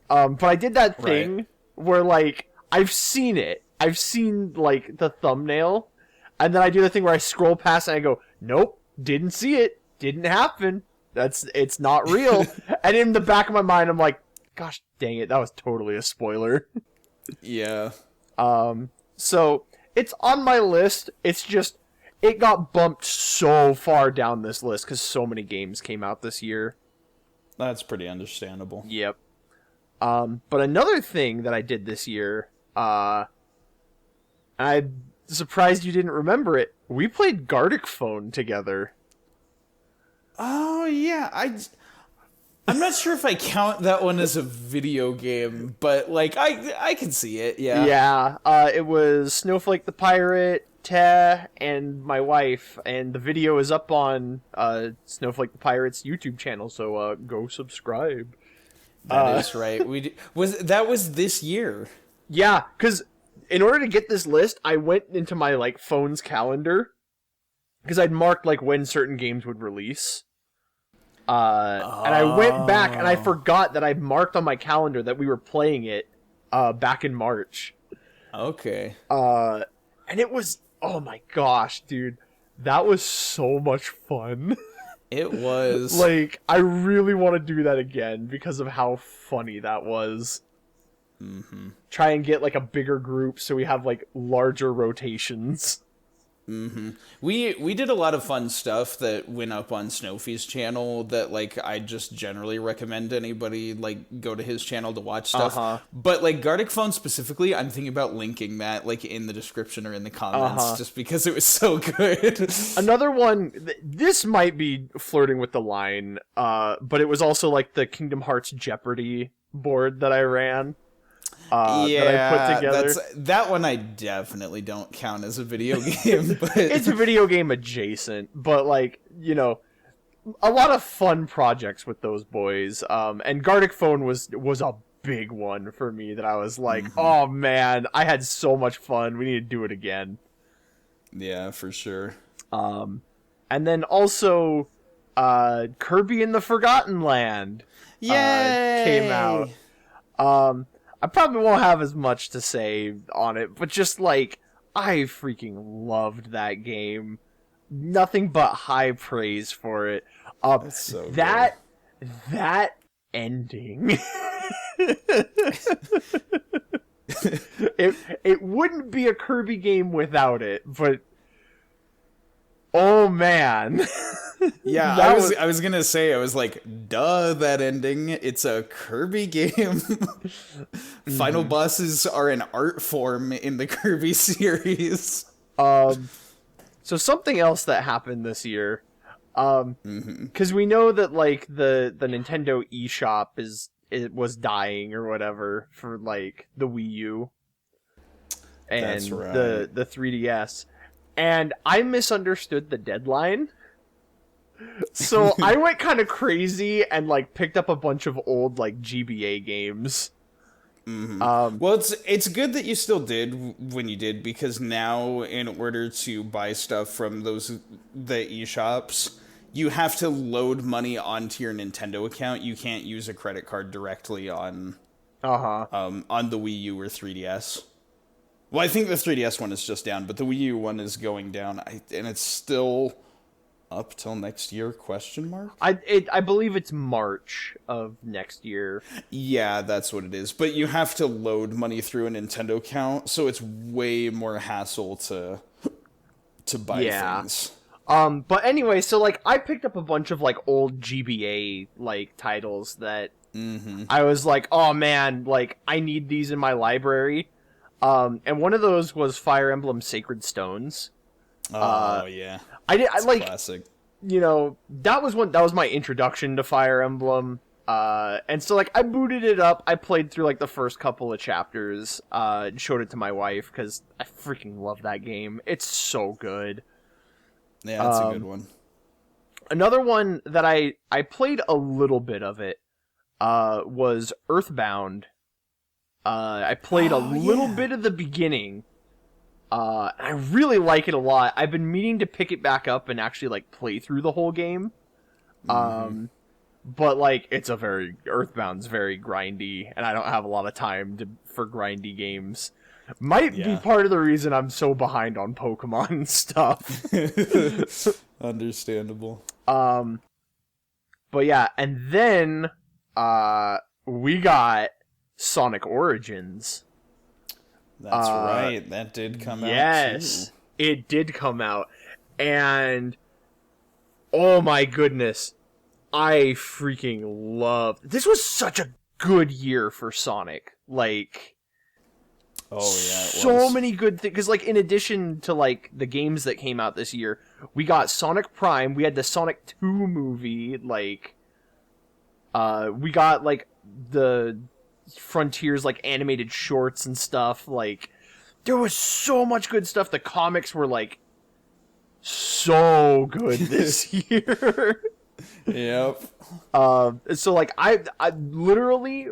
But I did that thing where, like, I've seen it. I've seen, like, the thumbnail. And then I do the thing where I scroll past and I go, nope, didn't see it. Didn't happen. It's not real. And in the back of my mind, I'm like, gosh dang it, that was totally a spoiler. Yeah. So, it's on my list. It's just, it got bumped so far down this list because so many games came out this year. That's pretty understandable. Yep. But another thing that I did this year, I'm surprised you didn't remember it. We played Gartic Phone together. Oh, yeah. I'm not sure if I count that one as a video game, but, like, I can see it, yeah. Yeah, it was Snowflake the Pirate, Te, and my wife, and the video is up on Snowflake the Pirate's YouTube channel, so go subscribe. That is right. That was this year. Yeah, because in order to get this list, I went into my, like, phone's calendar, because I'd marked, like, when certain games would release. And I went back and I forgot that I marked on my calendar that we were playing it back in March. Okay. And it was, oh my gosh, dude, that was so much fun. It was. Like, I really want to do that again because of how funny that was. Mm-hmm. Try and get, like, a bigger group so we have, like, larger rotations. Mm-hmm. We did a lot of fun stuff that went up on Snowfie's channel that, like, I just generally recommend anybody, like, go to his channel to watch stuff. But, like, Gartic Phone specifically, I'm thinking about linking that, like, in the description or in the comments just because it was so good. Another one, this might be flirting with the line, but it was also, like, the Kingdom Hearts Jeopardy board that I ran. That I put together. That one I definitely don't count as a video game, but it's a video game adjacent, but, like, you know, a lot of fun projects with those boys. And Gartic Phone was a big one for me that I was like, oh man, I had so much fun. We need to do it again. Yeah, for sure. And then also Kirby in the Forgotten Land came out. I probably won't have as much to say on it, but just, like, I freaking loved that game. Nothing but high praise for it. That's so that ending. it wouldn't be a Kirby game without it, but oh man. Yeah, I was gonna say, I was like, duh, that ending. It's a Kirby game. Final bosses are an art form in the Kirby series. So something else that happened this year, because we know that, like, the Nintendo eShop was dying or whatever for, like, the Wii U and That's right. the 3DS. and I misunderstood the deadline. So I went kind of crazy and like picked up a bunch of old like GBA games. Well, it's good that you still did when you did, because now in order to buy stuff from the eShops, you have to load money onto your Nintendo account. You can't use a credit card directly on on the Wii U or 3DS. Well, I think the 3DS one is just down, but the Wii U one is going down, and it's still up till next year, question mark? I believe it's March of next year. Yeah, that's what it is. But you have to load money through a Nintendo account, so it's way more hassle to buy things. But anyway, so like I picked up a bunch of like old GBA like titles that I was like, oh man, like I need these in my library. And one of those was Fire Emblem Sacred Stones. Oh yeah. I like classic. You know, that was my introduction to Fire Emblem. And so like I booted it up. I played through like the first couple of chapters, and showed it to my wife cuz I freaking love that game. It's so good. Yeah, that's a good one. Another one that I played a little bit of it was Earthbound. I played a little bit of the beginning. I really like it a lot. I've been meaning to pick it back up and actually like play through the whole game. But like Earthbound's very grindy, and I don't have a lot of time for grindy games. Might be part of the reason I'm so behind on Pokemon and stuff. Understandable. But yeah, and then we got Sonic Origins. That's right. That did come out too. Yes, it did come out. And oh my goodness, I freaking loved. This was such a good year for Sonic. Like, oh yeah, so many good things. Because like, in addition to like the games that came out this year, we got Sonic Prime. We had the Sonic 2 movie. Like, we got like the Frontiers like animated shorts and stuff. Like, there was so much good stuff. The comics were like so good this year. Yep. So like I literally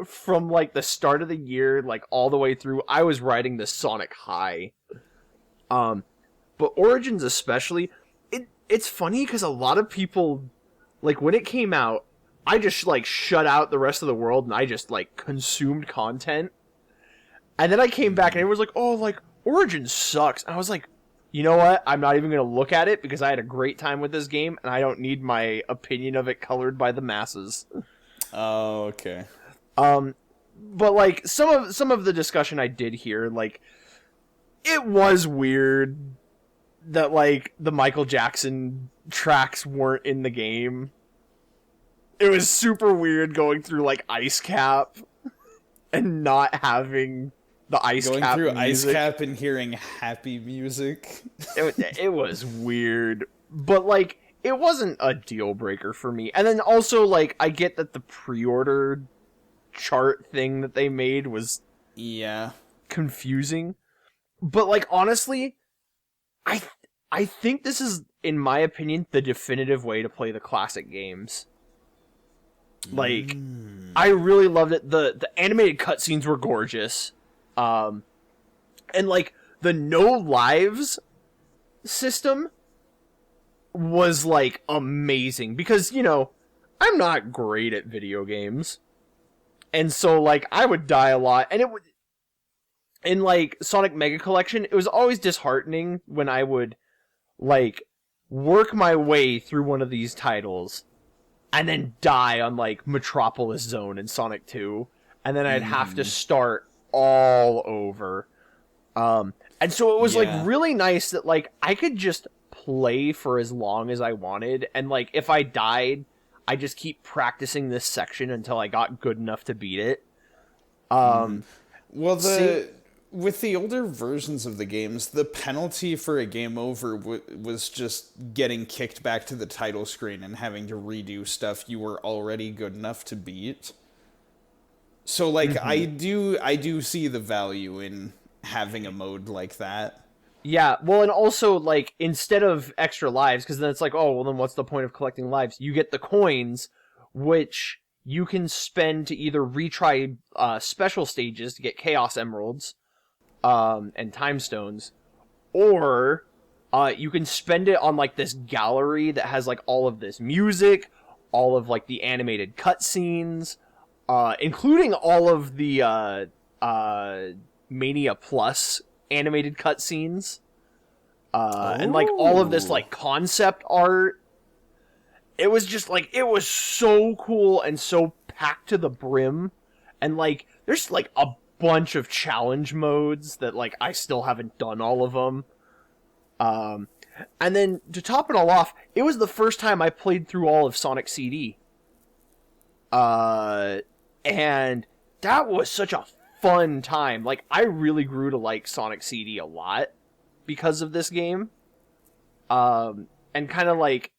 from like the start of the year like all the way through I was riding the Sonic high. But Origins especially, it's funny because a lot of people like when it came out, I just like shut out the rest of the world and I just like consumed content. And then I came back and everyone was like, "Oh, like Origins sucks." And I was like, "You know what? I'm not even going to look at it because I had a great time with this game and I don't need my opinion of it colored by the masses." Oh, okay. But like some of the discussion I did hear, like it was weird that like the Michael Jackson tracks weren't in the game. It was super weird going through like Ice Cap and not having the Ice Cap Cap through music. Ice Cap and hearing happy music. It was weird, but like it wasn't a deal breaker for me. And then also like I get that the pre-order chart thing that they made was confusing. But like honestly, I think this is, in my opinion, the definitive way to play the classic games. Like, I really loved it. The animated cutscenes were gorgeous. And, like, the no lives system was, like, amazing. Because, you know, I'm not great at video games. And so, like, I would die a lot. And it would... In, like, Sonic Mega Collection, it was always disheartening when I would, like, work my way through one of these titles and then die on, like, Metropolis Zone in Sonic 2. And then I'd have to start all over. And so it was, like, really nice that, like, I could just play for as long as I wanted. And, like, if I died, I just keep practicing this section until I got good enough to beat it. Well, with the older versions of the games, the penalty for a game over was just getting kicked back to the title screen and having to redo stuff you were already good enough to beat. So, like, I do see the value in having a mode like that. Yeah, well, and also, like, instead of extra lives, because then it's like, oh, well, then what's the point of collecting lives? You get the coins, which you can spend to either retry special stages to get Chaos Emeralds and Time Stones, or you can spend it on, like, this gallery that has, like, all of this music, all of, like, the animated cutscenes, including all of the Mania Plus animated cutscenes, and like all of this like concept art. It was just like, it was so cool and so packed to the brim, and like there's like a bunch of challenge modes that like I still haven't done all of them. And then to top it all off, it was the first time I played through all of Sonic CD. And that was such a fun time. Like, I really grew to like Sonic CD a lot because of this game. And kind of like,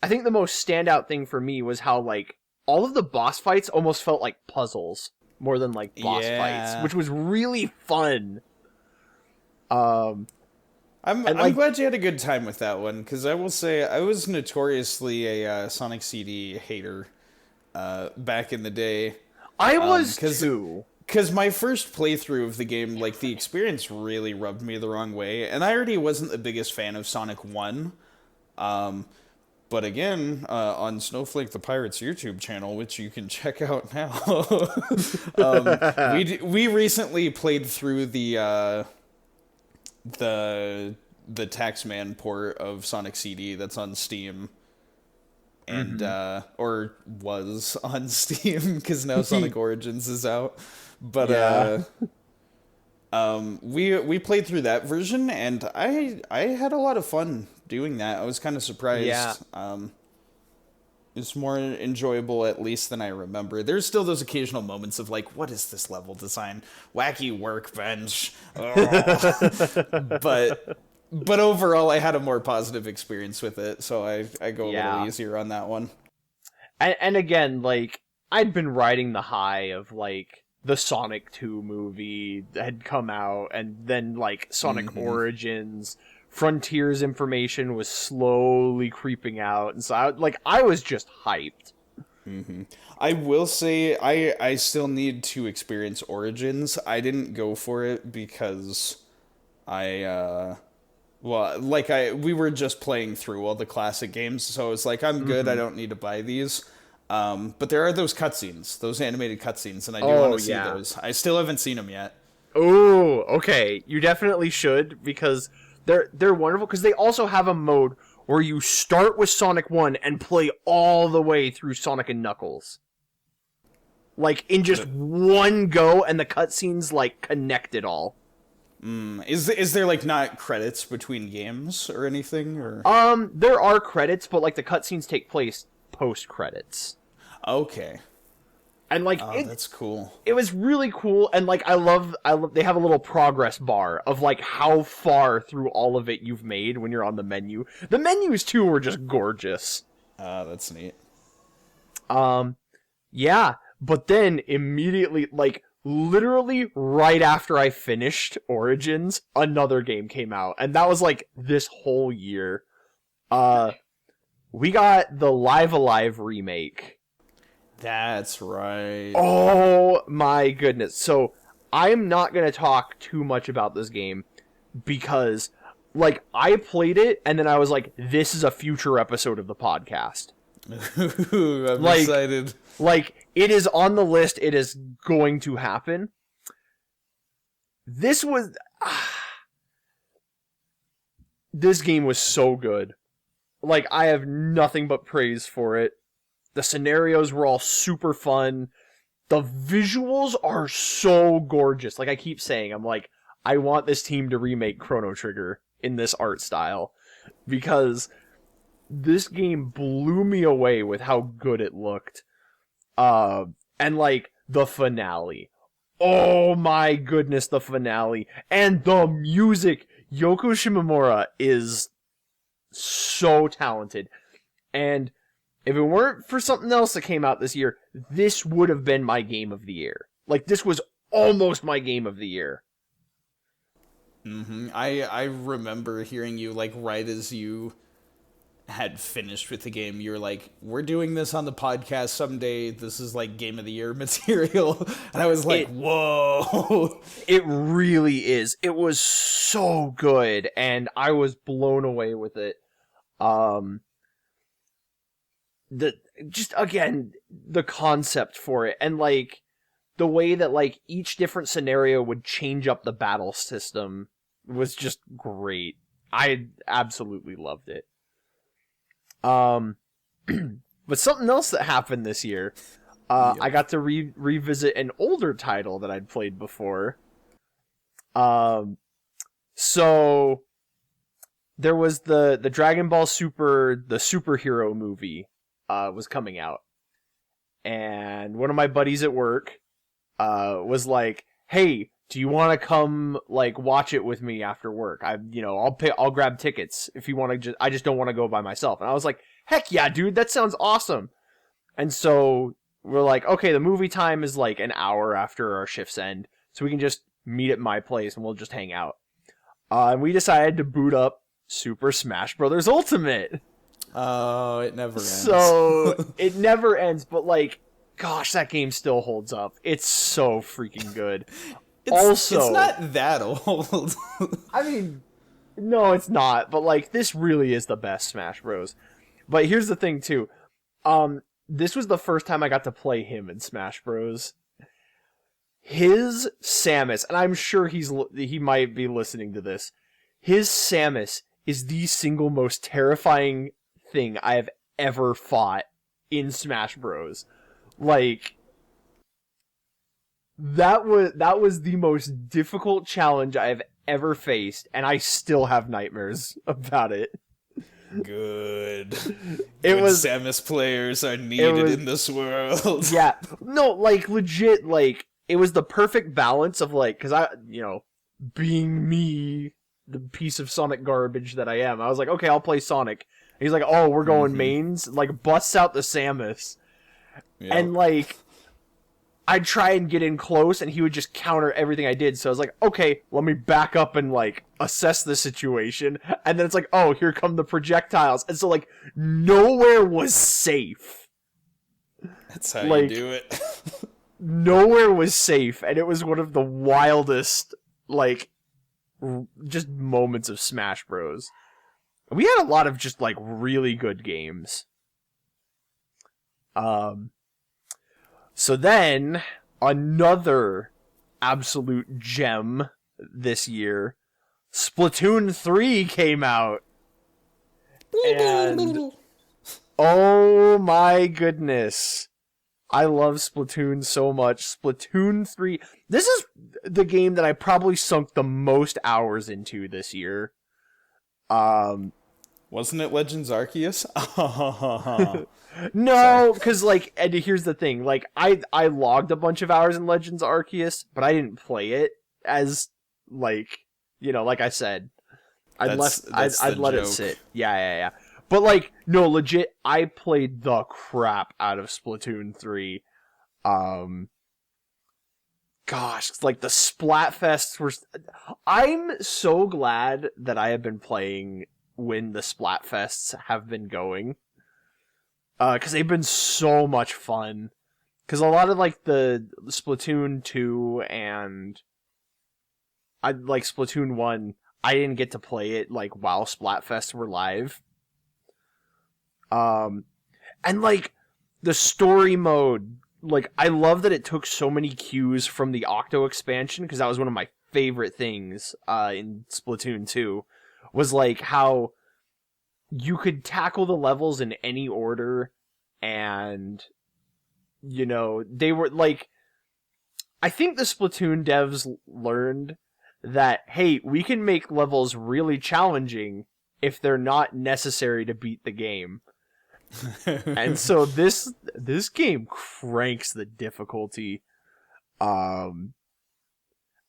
I think the most standout thing for me was how like all of the boss fights almost felt like puzzles more than like boss fights, which was really fun. I'm glad you had a good time with that one, because I will say I was notoriously a Sonic CD hater back in the day. I was too. Because my first playthrough of the game, like, the experience really rubbed me the wrong way, and I already wasn't the biggest fan of Sonic 1. But again, on Snowflake the Pirate's YouTube channel, which you can check out now, we recently played through the Taxman port of Sonic CD that's on Steam. And, or was on Steam, because now Sonic Origins is out. But, we played through that version, and I had a lot of fun doing that. I was kind of surprised. Yeah. It's more enjoyable, at least, than I remember. There's still those occasional moments of, like, what is this level design? Wacky workbench. But overall, I had a more positive experience with it, so I go a little easier on that one. And again, like, I'd been riding the high of, like, the Sonic 2 movie had come out, and then, like, Sonic Origins, Frontiers information was slowly creeping out, and so, I was just hyped. I will say, I still need to experience Origins. I didn't go for it because we were just playing through all the classic games, so it's like, I'm good, I don't need to buy these. But there are those cutscenes, those animated cutscenes, and I do want to see those. I still haven't seen them yet. Oh, okay. You definitely should, because they're wonderful, because they also have a mode where you start with Sonic 1 and play all the way through Sonic and Knuckles. Like, in just one go, and the cutscenes, like, connect it all. Is there, like, not credits between games or anything? Or there are credits, but, like, the cutscenes take place post-credits. Okay. And, like, that's cool. It was really cool, and, like, I love, they have a little progress bar of, like, how far through all of it you've made when you're on the menu. The menus, too, were just gorgeous. That's neat. Yeah, but then immediately, like, literally right after I finished Origins, another game came out, and that was, like, this whole year. We got the Live Alive remake. That's right. Oh my goodness. So, I'm not going to talk too much about this game because, like, I played it and then I was like, this is a future episode of the podcast. I'm excited. Like, it is on the list. It is going to happen. This was... this game was so good. Like, I have nothing but praise for it. The scenarios were all super fun. The visuals are so gorgeous. Like I keep saying, I'm like, I want this team to remake Chrono Trigger in this art style. Because this game blew me away with how good it looked. And like, the finale. Oh my goodness, the finale. And the music. Yoko Shimomura is so talented. And if it weren't for something else that came out this year, this would have been my game of the year. Like, this was almost my game of the year. I remember hearing you, like, right as you had finished with the game, you're like, we're doing this on the podcast someday. This is like game of the year material. And I was like, whoa. It really is. It was so good, and I was blown away with it. The just again the concept for it, and like the way that like each different scenario would change up the battle system was just great. I absolutely loved it. But something else that happened this year, I got to revisit an older title that I'd played before. So there was the Dragon Ball Super, the superhero movie, was coming out, and one of my buddies at work, was like, "Hey, do you want to come like watch it with me after work? I'll grab tickets if you want to. I just don't want to go by myself." And I was like, "Heck yeah, dude, that sounds awesome." And so we're like, "Okay, the movie time is like an hour after our shifts end, so we can just meet at my place and we'll just hang out." And we decided to boot up Super Smash Bros. Ultimate. Oh, it never ends. So it never ends, but like, gosh, that game still holds up. It's so freaking good. It's not that old. I mean, no, it's not. But like, this really is the best Smash Bros. But here's the thing too. This was the first time I got to play him in Smash Bros. His Samus, and I'm sure he might be listening to this. His Samus is the single most terrifying thing I have ever fought in Smash Bros. Like, that was the most difficult challenge I have ever faced, and I still have nightmares about it. Good. Samus players are needed in this world. Yeah. No, like, legit, like, it was the perfect balance of, like, because being me, the piece of Sonic garbage that I am, I was like, okay, I'll play Sonic. And he's like, oh, we're going mains? Like, busts out the Samus. Yep. And, like, I'd try and get in close, and he would just counter everything I did. So I was like, okay, let me back up and, like, assess the situation. And then it's like, oh, here come the projectiles. And so, like, nowhere was safe. That's how you do it. Nowhere was safe, and it was one of the wildest, like, just moments of Smash Bros. We had a lot of just, like, really good games. So then, another absolute gem this year, Splatoon 3 came out. And, oh my goodness. I love Splatoon so much. Splatoon 3. This is the game that I probably sunk the most hours into this year. Wasn't it Legends Arceus? No, because, like, and here's the thing. Like, I logged a bunch of hours in Legends Arceus, but I didn't play it as, like, like I said. I'd let it sit. Yeah. But, like, no, legit, I played the crap out of Splatoon 3. Gosh, like, the Splatfests were... I'm so glad that I have been playing when the Splatfests have been going. Because they've been so much fun. Because a lot of, like, the Splatoon 2 and... Splatoon 1, I didn't get to play it, like, while Splatfests were live. And, like, the story mode, like, I love that it took so many cues from the Octo expansion, because that was one of my favorite things, in Splatoon 2, was, like, how you could tackle the levels in any order, and, they were, like, I think the Splatoon devs learned that, hey, we can make levels really challenging if they're not necessary to beat the game. And so this game cranks the difficulty. And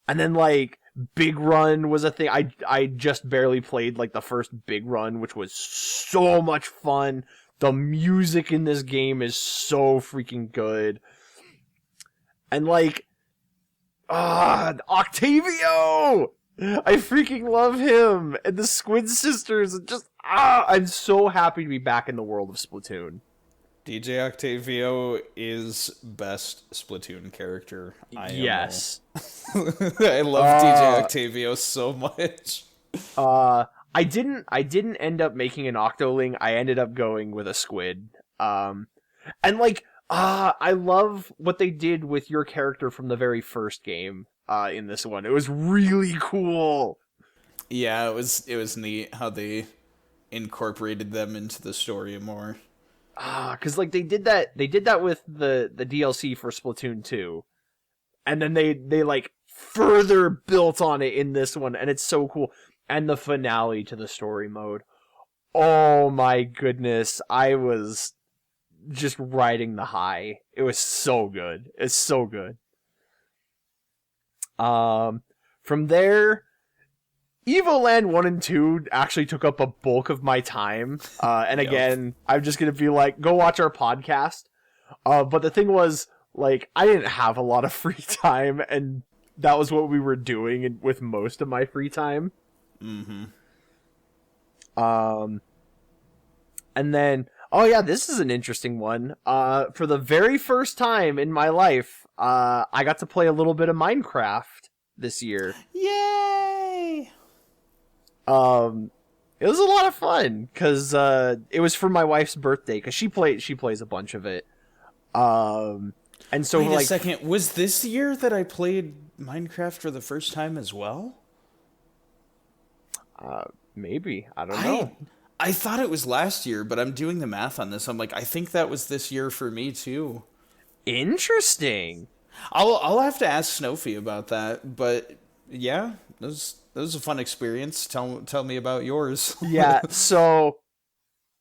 then, like, Big Run was a thing. I just barely played, like, the first Big Run, which was so much fun. The music in this game is so freaking good. And, like, Octavio! I freaking love him and the Squid Sisters. And just I'm so happy to be back in the world of Splatoon. DJ Octavio is best Splatoon character. Yes. I love DJ Octavio so much. I didn't end up making an Octoling. I ended up going with a Squid. And like I love what they did with your character from the very first game in this one. It was really cool. Yeah, it was neat how they incorporated them into the story more. Because like they did that with the DLC for Splatoon 2, and then they like further built on it in this one, and it's so cool. And the finale to the story mode, oh my goodness, I was just riding the high. It was so good. It's so good. From there, Evoland 1 and 2 actually took up a bulk of my time. And again, I'm just going to be like, go watch our podcast. But the thing was, like, I didn't have a lot of free time, and that was what we were doing with most of my free time. Mm-hmm. And then, oh yeah, this is an interesting one. For the very first time in my life, I got to play a little bit of Minecraft this year. Yay! It was a lot of fun because it was for my wife's birthday because she plays a bunch of it. And so wait like a second, was this year that I played Minecraft for the first time as well? Maybe, I don't know. I thought it was last year, but I'm doing the math on this. I'm like, I think that was this year for me too. Interesting. I'll have to ask Snowflake about that, but yeah, that was a fun experience. Tell me about yours. Yeah, so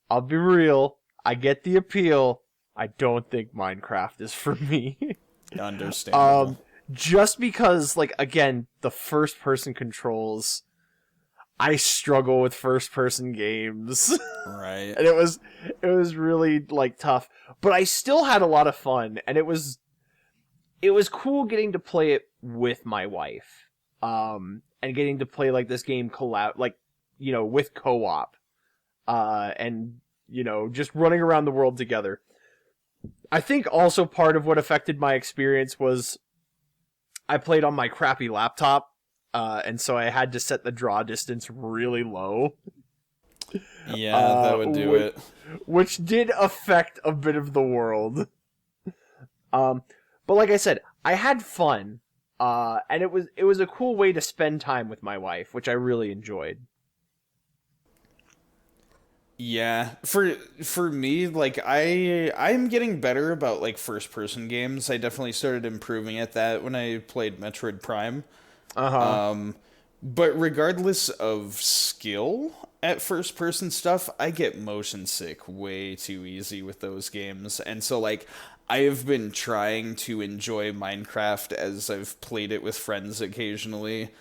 I'll be real. I get the appeal. I don't think Minecraft is for me. Understandable. Just because, like, again, the first-person controls, I struggle with first-person games. Right. And it was really, like, tough. But I still had a lot of fun, and it was cool getting to play it with my wife. And getting to play, like, this game with co-op. And, just running around the world together. I think also part of what affected my experience was I played on my crappy laptop, and so I had to set the draw distance really low. Yeah, that would do it. Which did affect a bit of the world. But like I said, I had fun, and it was a cool way to spend time with my wife, which I really enjoyed. Yeah, for me, like I'm getting better about like first person games. I definitely started improving at that when I played Metroid Prime. But regardless of skill at first person stuff, I get motion sick way too easy with those games. And so like I have been trying to enjoy Minecraft as I've played it with friends occasionally.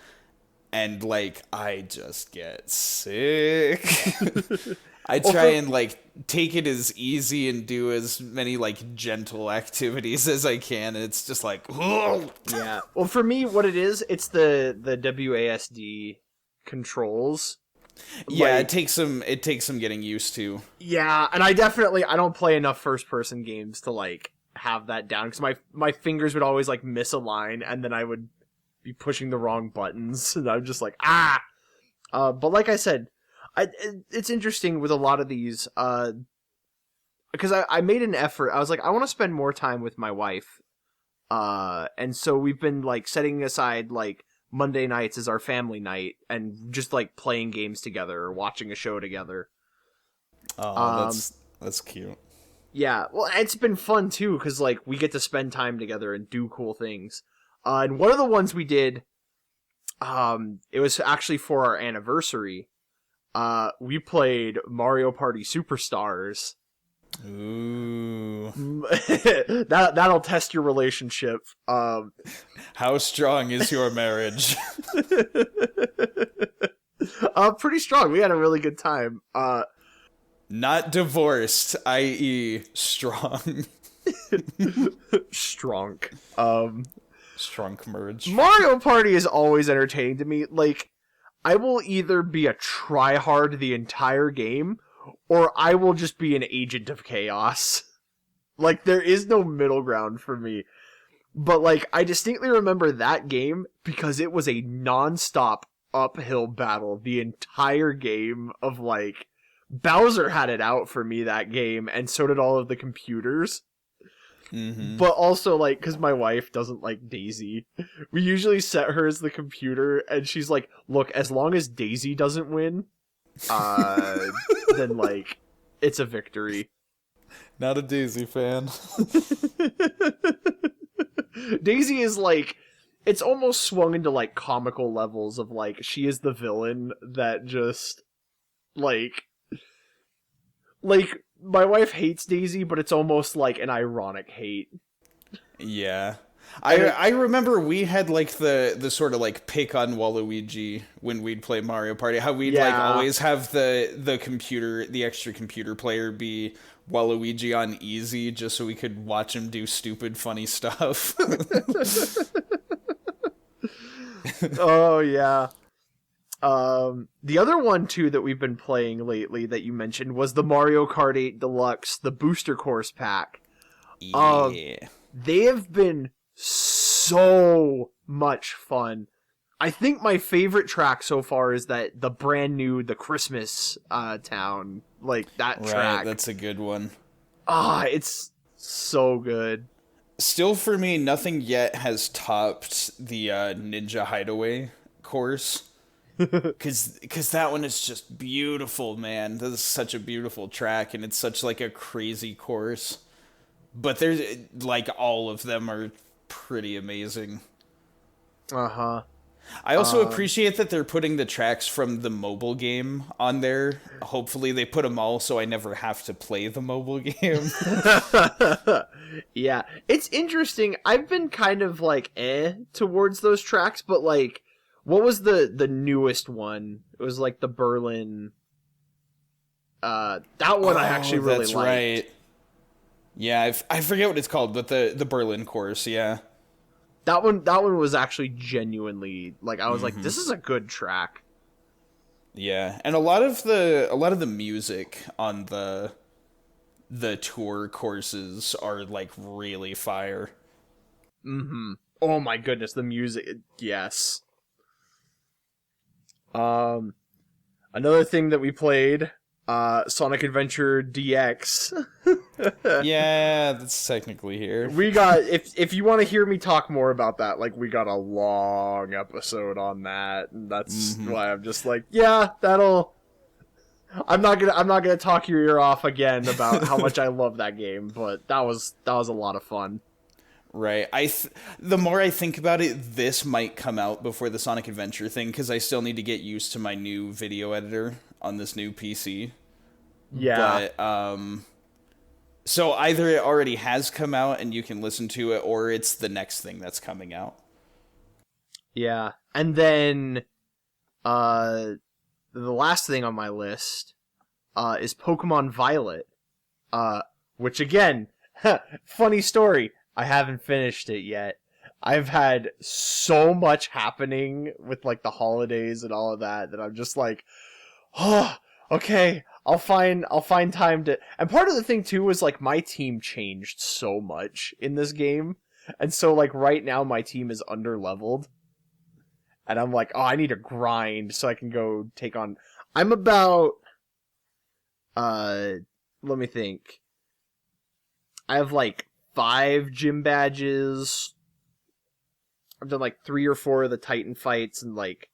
And like I just get sick. I try and like take it as easy and do as many like gentle activities as I can, and it's just like, ugh. Yeah. Well, for me, what it is, it's the WASD controls. Yeah, like, it takes some getting used to. Yeah, and I don't play enough first person games to like have that down because my fingers would always like misalign, and then I would be pushing the wrong buttons, and I'm just like but like I said. It's interesting with a lot of these, because I made an effort. I was like, I want to spend more time with my wife, and so we've been like setting aside like Monday nights as our family night, and just like playing games together or watching a show together. Oh, that's cute. Yeah, well, it's been fun too because like we get to spend time together and do cool things. And one of the ones we did, it was actually for our anniversary. We played Mario Party Superstars. Ooh. That'll test your relationship. How strong is your marriage? Pretty strong. We had a really good time. Not divorced, i.e. strong. Strong. Strunk merge. Mario Party is always entertaining to me. Like, I will either be a tryhard the entire game, or I will just be an agent of chaos. Like, there is no middle ground for me. But, like, I distinctly remember that game because it was a non-stop uphill battle the entire game of, like, Bowser had it out for me that game, and so did all of the computers. Mm-hmm. But also, like, because my wife doesn't like Daisy, we usually set her as the computer, and she's like, look, as long as Daisy doesn't win, then, like, it's a victory. Not a Daisy fan. Daisy is, like, it's almost swung into, like, comical levels of, like, she is the villain that just, like, my wife hates Daisy, but it's almost like an ironic hate. Yeah. I remember we had, like, the sort of, like, pick on Waluigi when we'd play Mario Party. How we'd, like, always have the computer, the extra computer player be Waluigi on easy just so we could watch him do stupid, funny stuff. Oh, yeah. The other one, too, that we've been playing lately that you mentioned was the Mario Kart 8 Deluxe, the Booster Course Pack. Yeah. They have been so much fun. I think my favorite track so far is the brand new, the Christmas town, like that track. Right, that's a good one. It's so good. Still, for me, nothing yet has topped the Ninja Hideaway course. Because that one is just beautiful, man. This is such a beautiful track, and it's such, like, a crazy course. But there's, like, all of them are pretty amazing. Uh-huh. I also appreciate that they're putting the tracks from the mobile game on there. Hopefully they put them all so I never have to play the mobile game. Yeah. It's interesting. I've been kind of, like, towards those tracks, but, like, what was the newest one? It was, like, the Berlin... that one I actually really liked. That's right. Yeah, I forget what it's called, but the Berlin course, yeah. That one was actually genuinely, like, I was like, this is a good track. Yeah, and a lot of the music on the tour courses are, like, really fire. Mm-hmm. Oh my goodness, the music, yes. Another thing that we played, Sonic Adventure DX. Yeah, that's technically here. We got, if you want to hear me talk more about that, like, we got a long episode on that, and that's why I'm just like, yeah, I'm not gonna talk your ear off again about how much I love that game, but that was a lot of fun. Right. The more I think about it, this might come out before the Sonic Adventure thing, because I still need to get used to my new video editor on this new PC. Yeah. But, so either it already has come out and you can listen to it, or it's the next thing that's coming out. Yeah. And then, the last thing on my list, is Pokemon Violet. Which again, funny story, I haven't finished it yet. I've had so much happening with, like, the holidays and all of that I'm just like, oh, okay, I'll find time to... And part of the thing, too, was, like, my team changed so much in this game. And so, like, right now my team is under-leveled. And I'm like, oh, I need to grind so I can go take on... I'm about... let me think. I have, like, 5 gym badges. I've done, like, 3 or 4 of the Titan fights and, like,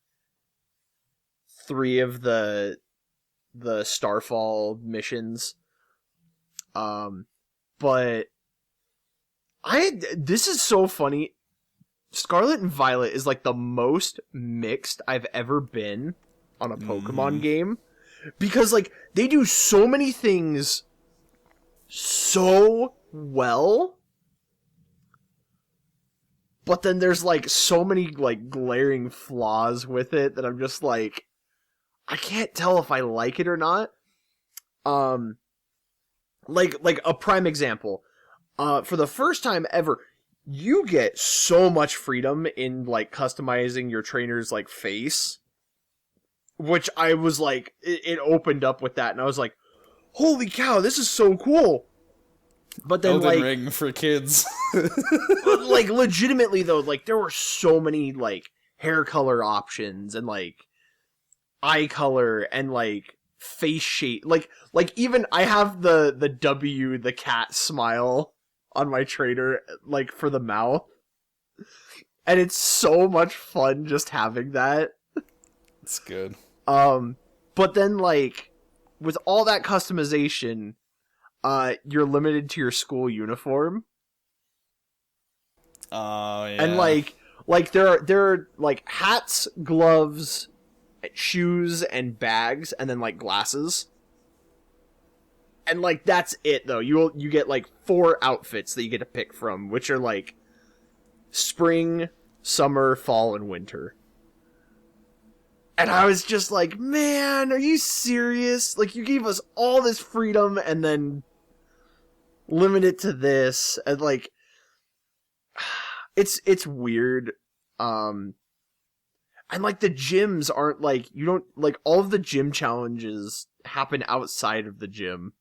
3 of the Starfall missions. But this is so funny. Scarlet and Violet is, like, the most mixed I've ever been on a Pokemon game. Because, like, they do so many things so well, but then there's, like, so many, like, glaring flaws with it that I'm just like, I can't tell if I like it or not. Like a prime example, for the first time ever, you get so much freedom in, like, customizing your trainer's, like, face. Which I was like, it opened up with that, and I was like, holy cow, this is so cool. But then, Elden like, Ring for kids. like, legitimately, though, like, there were so many, like, hair color options, and, like, eye color, and, like, face shape. Like, even, I have the W, the cat smile on my trainer, like, for the mouth. And it's so much fun just having that. It's good. But then, like, with all that customization, you're limited to your school uniform. Oh, yeah. And, like there are, like, hats, gloves, shoes, and bags, and then, like, glasses. And, like, that's it, though. You get, like, 4 outfits that you get to pick from, which are, like, spring, summer, fall, and winter. And I was just like, man, are you serious? Like, you gave us all this freedom and then limit it to this. And, like, it's weird. And, like, the gyms aren't, like, you don't, like, all of the gym challenges happen outside of the gym.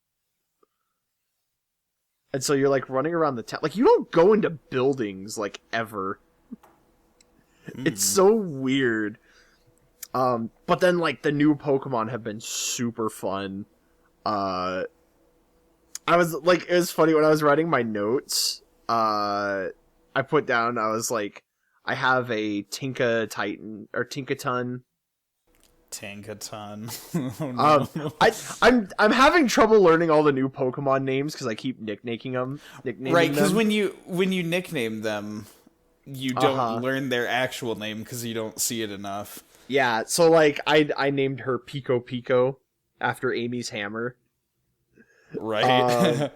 And so you're, like, running around the town. Like, you don't go into buildings, like, ever. It's so weird. But then, like, the new Pokemon have been super fun. I was, like, it was funny when I was writing my notes, I put down, I was like, I have a Tinkaton. Oh, no. I'm having trouble learning all the new Pokemon names because I keep nicknaming them. Right, because when you nickname them, you don't learn their actual name because you don't see it enough. Yeah, so, like, I named her Pico Pico after Amy's hammer. Right.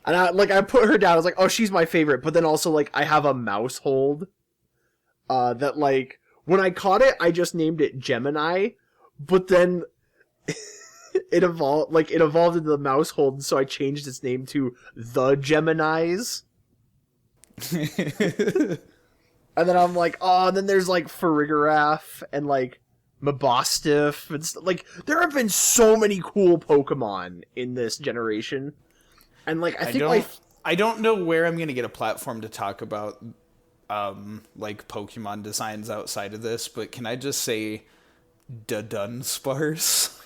And I put her down, I was like, oh, she's my favorite, but then also, like, I have a mouse hold, that, like, when I caught it, I just named it Gemini, but then it evolved into the mouse hold, so I changed its name to The Geminis. And then I'm like, oh, and then there's, like, Farigiraf and, like, Mabostiff and like, there have been so many cool Pokemon in this generation. And, like, I don't know where I'm gonna get a platform to talk about like Pokemon designs outside of this, but can I just say Dunsparce?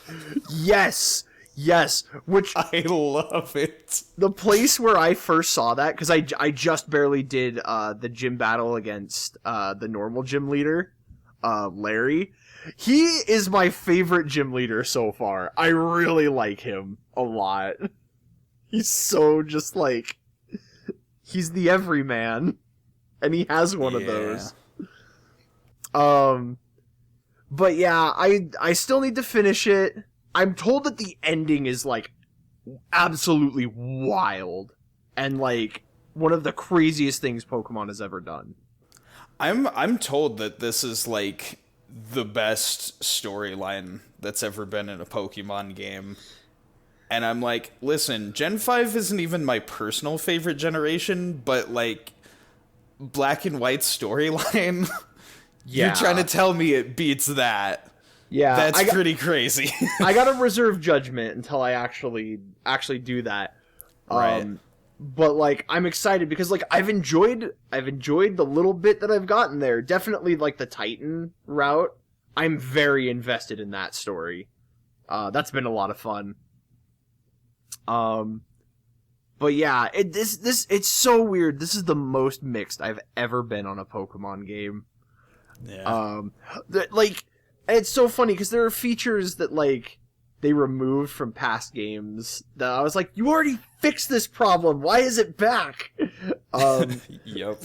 Yes, which I love it. The place where I first saw that, because I just barely did the gym battle against the normal gym leader, Larry. He is my favorite gym leader so far. I really like him a lot. He's so just like, he's the everyman, and he has one of those. But yeah, I still need to finish it. I'm told that the ending is, like, absolutely wild, and, like, one of the craziest things Pokemon has ever done. I'm told that this is, like, the best storyline that's ever been in a Pokemon game. And I'm like, listen, Gen 5 isn't even my personal favorite generation, but, like, Black and White storyline, you're trying to tell me it beats that. Yeah, that's pretty crazy. I gotta reserve judgment until I actually do that. Right. But, like, I'm excited because, like, I've enjoyed the little bit that I've gotten there. Definitely, like, the Titan route. I'm very invested in that story. That's been a lot of fun. But yeah, it's so weird. This is the most mixed I've ever been on a Pokemon game. Yeah. And it's so funny because there are features that, like, they removed from past games that I was like, you already fixed this problem. Why is it back? Yep.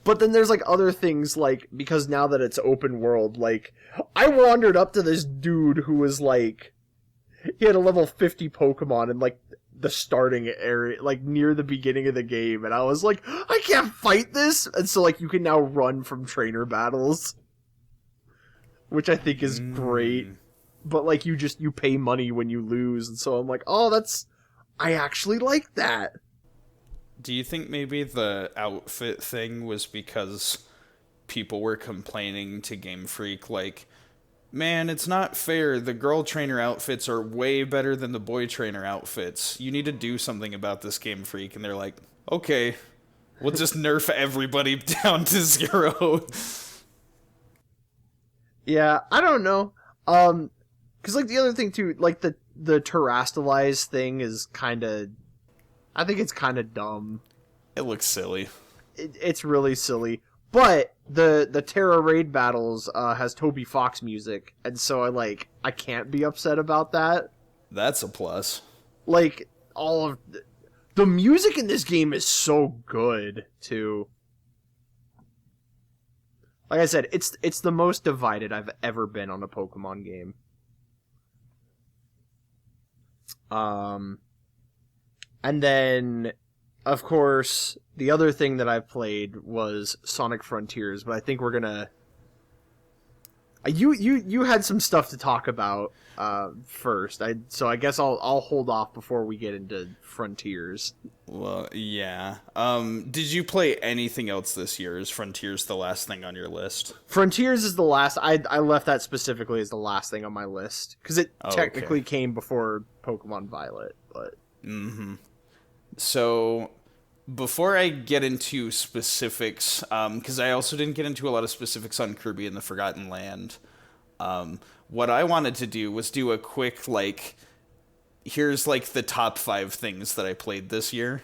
But then there's, like, other things, like, because now that it's open world, like, I wandered up to this dude who was, like, he had a level 50 Pokemon in, like, the starting area, like, near the beginning of the game, and I was like, I can't fight this! And so, like, you can now run from trainer battles, which I think is great. But, like, you pay money when you lose, and so I'm like, oh, I actually like that. Do you think maybe the outfit thing was because people were complaining to Game Freak, like, man, it's not fair. The girl trainer outfits are way better than the boy trainer outfits. You need to do something about this, Game Freak. And they're like, okay, we'll just nerf everybody down to 0. Yeah, I don't know. Because like the other thing too, like the terastalize thing is kind of, I think it's kind of dumb. It looks silly. It's really silly. But the Terra raid battles has Toby Fox music, and so I can't be upset about that. That's a plus. Like all of the music in this game is so good too. Like I said, it's the most divided I've ever been on a Pokemon game. And then, of course, the other thing that I played was Sonic Frontiers, but I think we're gonna. You had some stuff to talk about first, so I guess I'll hold off before we get into Frontiers. Well, yeah. Did you play anything else this year? Is Frontiers the last thing on your list? Frontiers is the last. I left that specifically as the last thing on my list because it technically came before Pokemon Violet, but. Mm-hmm. So, before I get into specifics, because I also didn't get into a lot of specifics on Kirby and the Forgotten Land, what I wanted to do was do a quick, here's, the top 5 things that I played this year.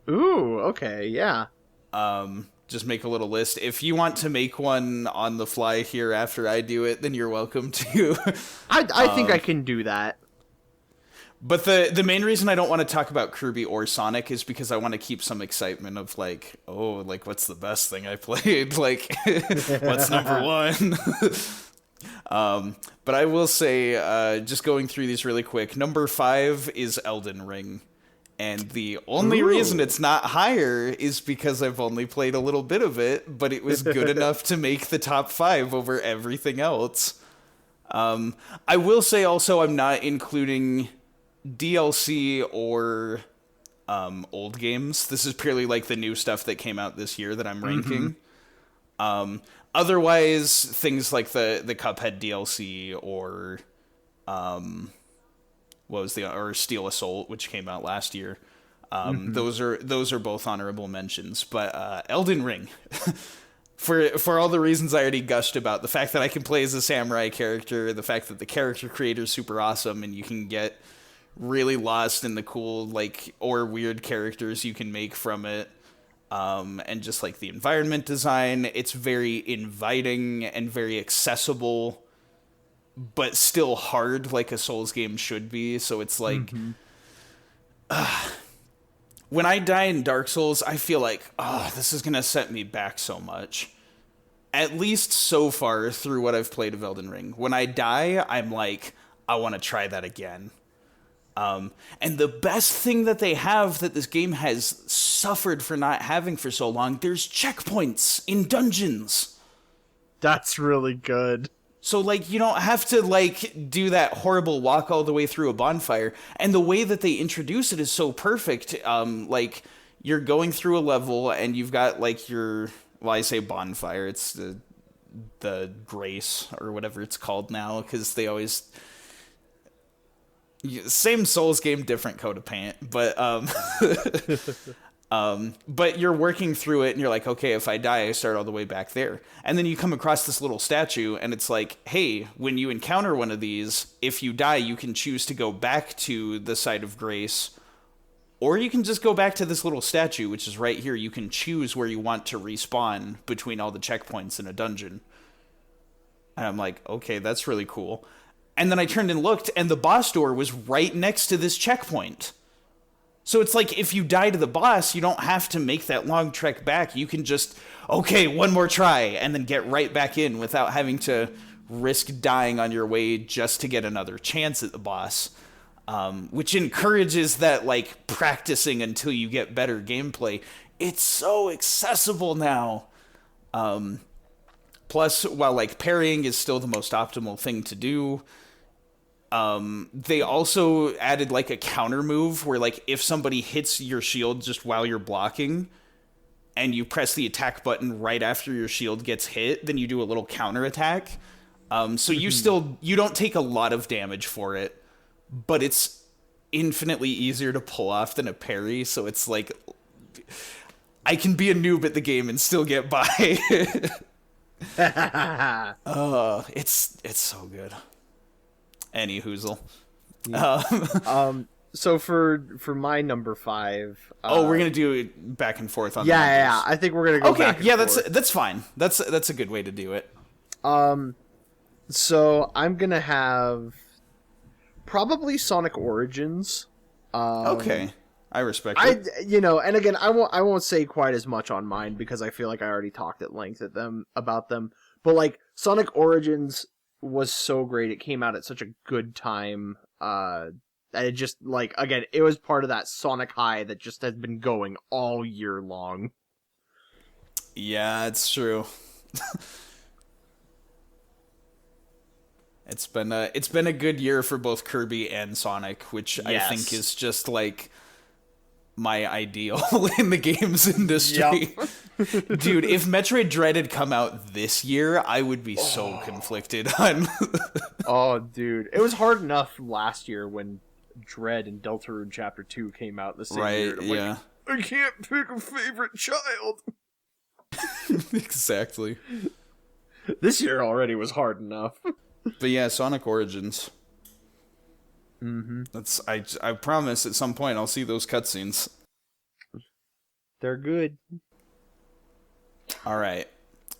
Ooh, okay, yeah. Just make a little list. If you want to make one on the fly here after I do it, then you're welcome to. I think I can do that. But the main reason I don't want to talk about Kirby or Sonic is because I want to keep some excitement of what's the best thing I played? What's number 1? But I will say, just going through these really quick, number 5 is Elden Ring. And the only reason it's not higher is because I've only played a little bit of it, but it was good enough to make the top 5 over everything else. I will say also I'm not including DLC or old games. This is purely the new stuff that came out this year that I'm ranking. Otherwise, things like the Cuphead DLC or or Steel Assault, which came out last year. Those are both honorable mentions. But Elden Ring, for all the reasons I already gushed about, the fact that I can play as a samurai character, the fact that the character creator is super awesome, and you can get really lost in the cool or weird characters you can make from it, and just the environment design, it's very inviting and very accessible, but still hard like a Souls game should be. So it's when I die in Dark Souls, I feel this is gonna set me back so much, at least so far through what I've played of Elden Ring. When I die, I'm I want to try that again. And the best thing that they have that this game has suffered for not having for so long, there's checkpoints in dungeons. That's really good. So, you don't have to, do that horrible walk all the way through a bonfire. And the way that they introduce it is so perfect. You're going through a level and you've got, your, well, I say bonfire, it's the grace or whatever it's called now, because they always... Same Souls game, different coat of paint, but but you're working through it and you're okay, if I die, I start all the way back there. And then you come across this little statue and it's hey, when you encounter one of these, if you die, you can choose to go back to the site of grace, or you can just go back to this little statue, which is right here. You can choose where you want to respawn between all the checkpoints in a dungeon. And I'm okay, that's really cool. And then I turned and looked, and the boss door was right next to this checkpoint. So it's if you die to the boss, you don't have to make that long trek back. You can just, okay, one more try, and then get right back in without having to risk dying on your way just to get another chance at the boss. Which encourages that, practicing until you get better gameplay. It's so accessible now. Plus, while, parrying is still the most optimal thing to do, They also added like a counter move where like if somebody hits your shield just while you're blocking and you press the attack button right after your shield gets hit, then you do a little counter attack. So you don't take a lot of damage for it, but it's infinitely easier to pull off than a parry. So it's like I can be a noob at the game and still get by. It's so good. Any hoozle. So for my number 5. We're gonna do it back and forth on. Yeah. I think we're gonna go. Okay, back and forth. that's fine. That's a good way to do it. So I'm gonna have probably Sonic Origins. Okay, I respect it. And again, I won't say quite as much on mine because I feel like I already talked at length about them. But like Sonic Origins was so great. It came out at such a good time. And it just like again, it was part of that Sonic high that just has been going all year long. Yeah, it's true. It's been a good year for both Kirby and Sonic, which I think is just like my ideal in the games industry. Yep. Dude, if Metroid Dread had come out this year, I would be so conflicted on. Oh, dude. It was hard enough last year when Dread and Deltarune Chapter 2 came out the same year. Right, yeah. Like, I can't pick a favorite child. Exactly. This year already was hard enough. But yeah, Sonic Origins. Mm-hmm. I promise at some point I'll see those cutscenes. They're good. All right.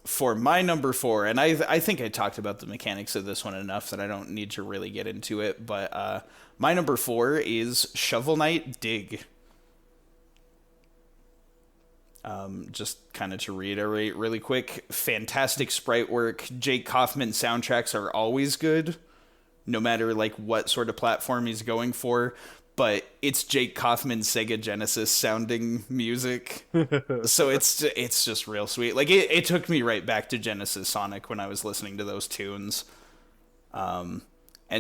For my number 4, and I think I talked about the mechanics of this one enough that I don't need to really get into it, but my number 4 is Shovel Knight Dig. Just kind of to reiterate really quick, fantastic sprite work. Jake Kaufman soundtracks are always good, no matter like what sort of platform he's going for. But it's Jake Kaufman Sega Genesis sounding music, so it's just real sweet. Like it took me right back to Genesis Sonic when I was listening to those tunes, and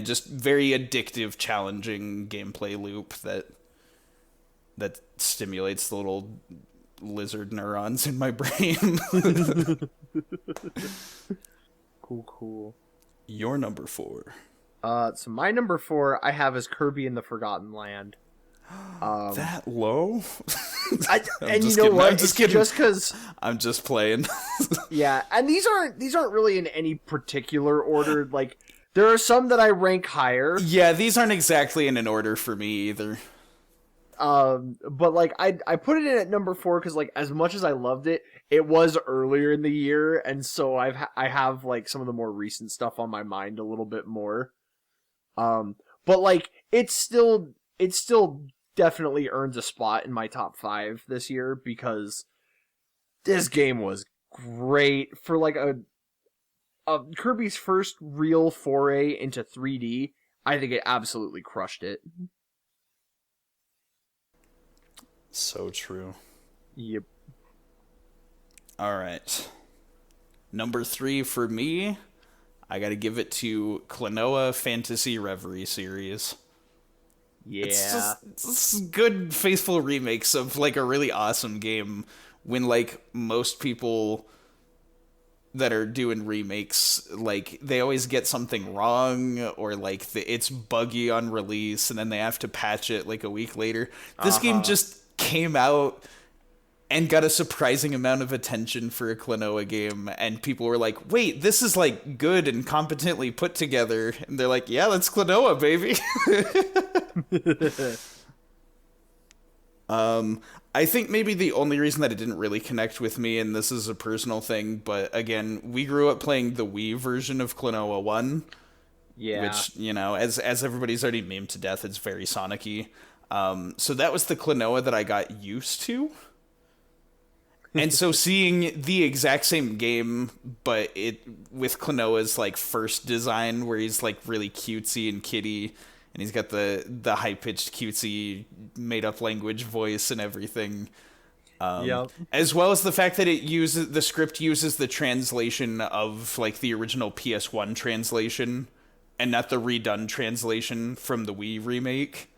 just very addictive, challenging gameplay loop that stimulates the little lizard neurons in my brain. Cool. Your number 4. So my number 4 I have is Kirby in the Forgotten Land. That low? And you know what? I'm just kidding. Just because I'm just playing. Yeah, and these aren't really in any particular order. Like there are some that I rank higher. Yeah, these aren't exactly in an order for me either. But like I put it in at number 4 because like as much as I loved it, it was earlier in the year, and so I have like some of the more recent stuff on my mind a little bit more. But like it still definitely earns a spot in my top 5 this year because this game was great for like a Kirby's first real foray into 3D. I think it absolutely crushed it. So true. Yep. All right. Number 3 for me, I got to give it to Klonoa Fantasy Reverie series. Yeah. It's just good, faithful remakes of like a really awesome game when like most people that are doing remakes, like they always get something wrong or like it's buggy on release and then they have to patch it like a week later. This game just came out and got a surprising amount of attention for a Klonoa game, and people were like, wait, this is like good and competently put together, and they're like, yeah, that's Klonoa, baby. I think maybe the only reason that it didn't really connect with me, and this is a personal thing, but again, we grew up playing the Wii version of Klonoa 1. Yeah. Which, you know, as everybody's already memed to death, it's very Sonic-y. So that was the Klonoa that I got used to. And so seeing the exact same game, but it with Klonoa's like first design where he's like really cutesy and kitty, and he's got the high-pitched cutesy made-up language voice and everything. As well as the fact that the script uses the translation of like the original PS1 translation and not the redone translation from the Wii remake.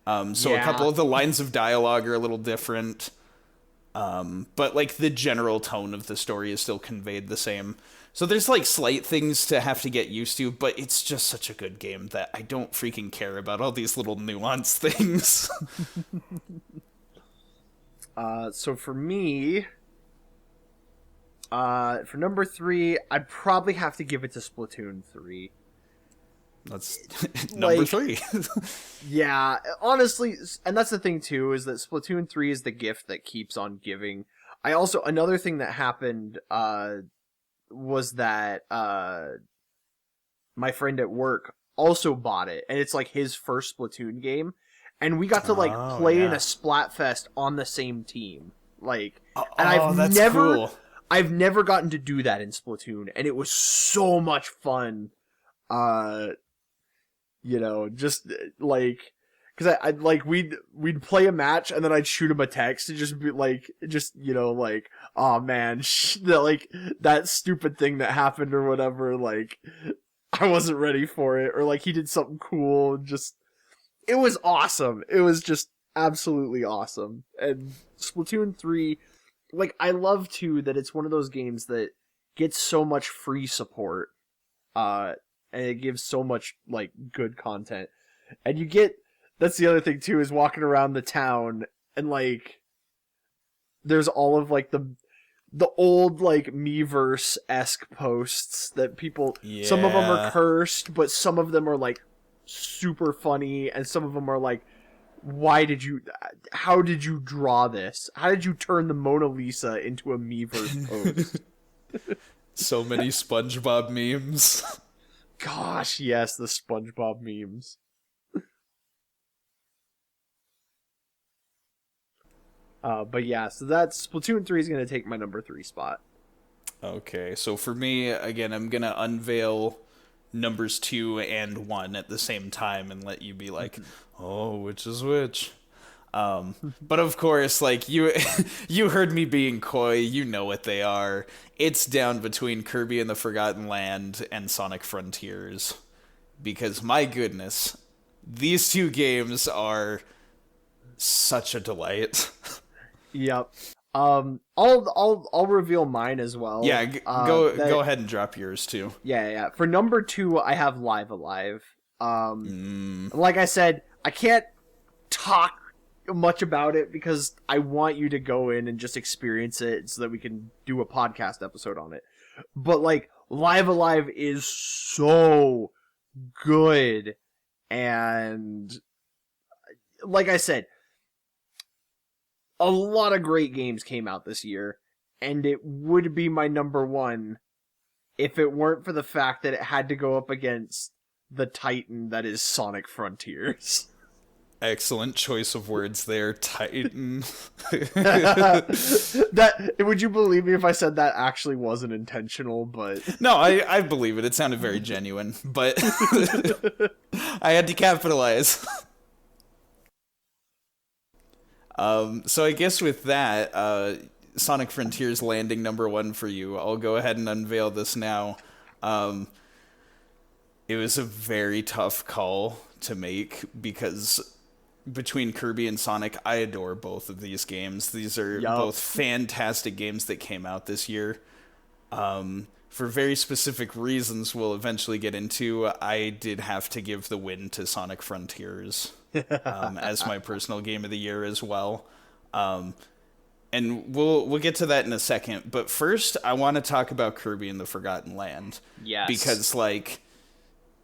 So a Yeah. couple of the lines of dialogue are a little different. But like the general tone of the story is still conveyed the same. So there's like slight things to have to get used to, but it's just such a good game that I don't freaking care about all these little nuanced things. So for me, for number 3, I'd probably have to give it to Splatoon 3. That's number 3. Yeah, honestly, and that's the thing too, is that Splatoon 3 is the gift that keeps on giving. Another thing that happened, was that, my friend at work also bought it, and it's like his first Splatoon game, and we got to like play in a Splatfest on the same team. Like, and I've never gotten to do that in Splatoon, and it was so much fun. Just like, because I like we'd play a match and then I'd shoot him a text and just be like, oh man, that stupid thing that happened or whatever, like I wasn't ready for it, or like he did something cool. It was awesome. It was just absolutely awesome. And Splatoon 3, like, I love too that it's one of those games that gets so much free support, and it gives so much like good content. And that's the other thing too, is walking around the town and like there's all of like the old like Miiverse-esque posts that people, some of them are cursed, but some of them are like super funny, and some of them are like, how did you draw this? How did you turn the Mona Lisa into a Miiverse post? So many SpongeBob memes. Gosh, yes, the SpongeBob memes. But yeah, so that's Splatoon 3 is going to take my number 3 spot. Okay, so for me, again, I'm going to unveil numbers 2 and 1 at the same time and let you be like, oh, which is which? But of course, like, you heard me being coy, you know what they are. It's down between Kirby and the Forgotten Land and Sonic Frontiers. Because, my goodness, these two games are such a delight. Yep. I'll reveal mine as well. Yeah, go ahead and drop yours too. Yeah. For number 2, I have Live Alive. Like I said, I can't talk much about it because I want you to go in and just experience it so that we can do a podcast episode on it. But like, Live Alive is so good, and like I said, a lot of great games came out this year, and it would be my number 1 if it weren't for the fact that it had to go up against the titan that is Sonic Frontiers. Excellent choice of words there, Titan. That, would you believe me if I said that actually wasn't intentional? But no, I believe it. It sounded very genuine, but I had to capitalize. So I guess with that, Sonic Frontiers landing number 1 for you, I'll go ahead and unveil this now. It was a very tough call to make because between Kirby and Sonic, I adore both of these games. These are both fantastic games that came out this year. For very specific reasons we'll eventually get into, I did have to give the win to Sonic Frontiers as my personal game of the year as well. And we'll get to that in a second. But first, I want to talk about Kirby and the Forgotten Land. yes, Because, like,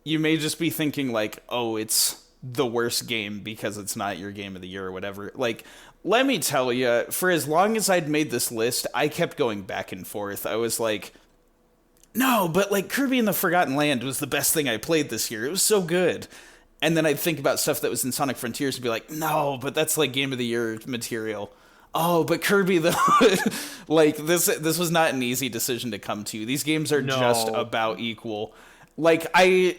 you may just be thinking, like, oh, it's the worst game because it's not your game of the year or whatever. Like, let me tell you, for as long as I'd made this list, I kept going back and forth. I was like, no, but, like, Kirby and the Forgotten Land was the best thing I played this year. It was so good. And then I'd think about stuff that was in Sonic Frontiers and be like, no, but that's, like, game of the year material. Oh, but Kirby, though, like, this was not an easy decision to come to. These games are just about equal. Like, I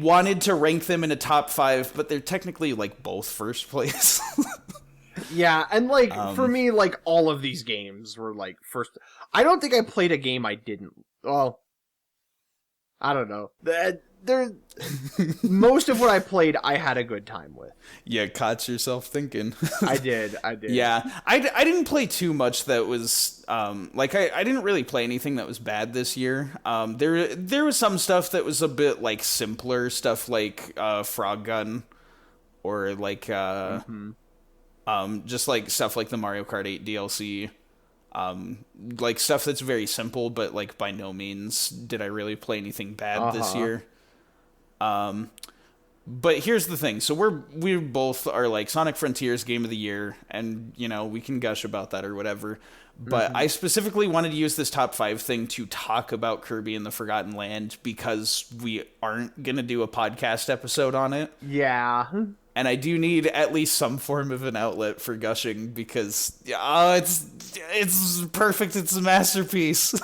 wanted to rank them in a top 5, but they're technically, like, both first place. Yeah, and, like, for me, like, all of these games were, like, first... I don't think I played a game I didn't... Well, I don't know. There, most of what I played, I had a good time with. Yeah, caught yourself thinking. I did. Yeah, I didn't play too much that was, like, I didn't really play anything that was bad this year. There was some stuff that was a bit, like, simpler, stuff like, Frog Gun, or, like, just, like, stuff like the Mario Kart 8 DLC. Like, stuff that's very simple, but, like, by no means did I really play anything bad this year. But here's the thing. So we both are like Sonic Frontiers Game of the Year, and, you know, we can gush about that or whatever. But I specifically wanted to use this top 5 thing to talk about Kirby and the Forgotten Land because we aren't going to do a podcast episode on it. Yeah. And I do need at least some form of an outlet for gushing because it's perfect. It's a masterpiece.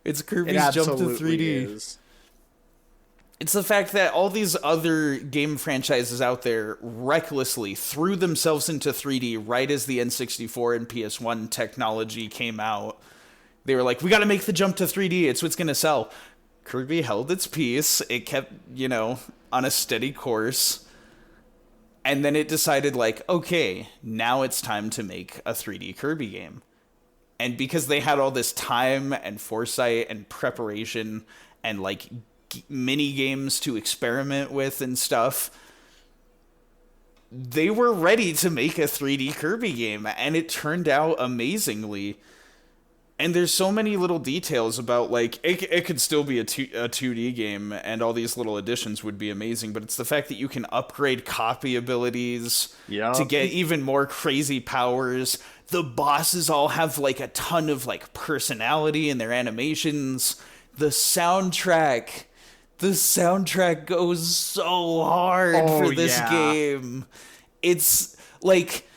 It's Kirby's Jump to 3D. Is. It's the fact that all these other game franchises out there recklessly threw themselves into 3D right as the N64 and PS1 technology came out. They were like, we got to make the jump to 3D. It's what's going to sell. Kirby held its peace. It kept, you know, on a steady course. And then it decided, like, okay, now it's time to make a 3D Kirby game. And because they had all this time and foresight and preparation and, like, mini games to experiment with and stuff, they were ready to make a 3D Kirby game, and it turned out amazingly. And there's so many little details about, like, it could still be a 2D game, and all these little additions would be amazing, but it's the fact that you can upgrade copy abilities to get even more crazy powers. The bosses all have, like, a ton of, like, personality in their animations. The soundtrack goes so hard for this game. It's, like,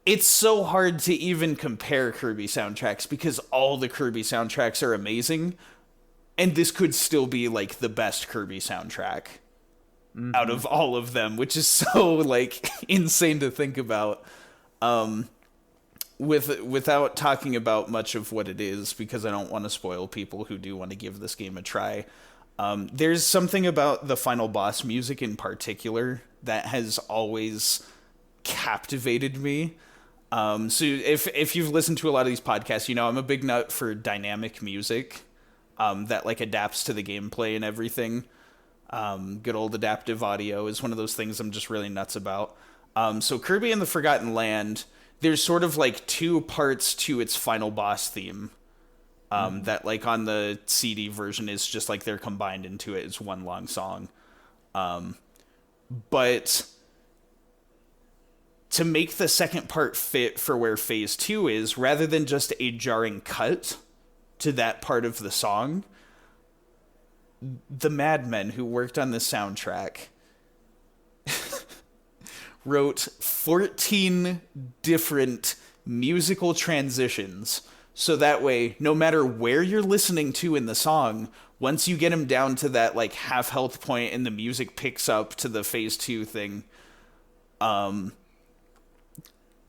it's so hard to even compare Kirby soundtracks because all the Kirby soundtracks are amazing, and this could still be, like, the best Kirby soundtrack out of all of them, which is so, like, insane to think about. Without talking about much of what it is, because I don't want to spoil people who do want to give this game a try. There's something about the final boss music in particular that has always captivated me. So if you've listened to a lot of these podcasts, you know I'm a big nut for dynamic music that, like, adapts to the gameplay and everything. Good old adaptive audio is one of those things I'm just really nuts about. So Kirby and the Forgotten Land, there's sort of, like, 2 parts to its final boss theme. That, like, on the CD version is just, like, they're combined into it as one long song. But to make the second part fit for where Phase 2 is, rather than just a jarring cut to that part of the song, the madmen who worked on the soundtrack wrote 14 different musical transitions. So that way, no matter where you're listening to in the song, once you get them down to that, like, half health point and the music picks up to the Phase 2 thing,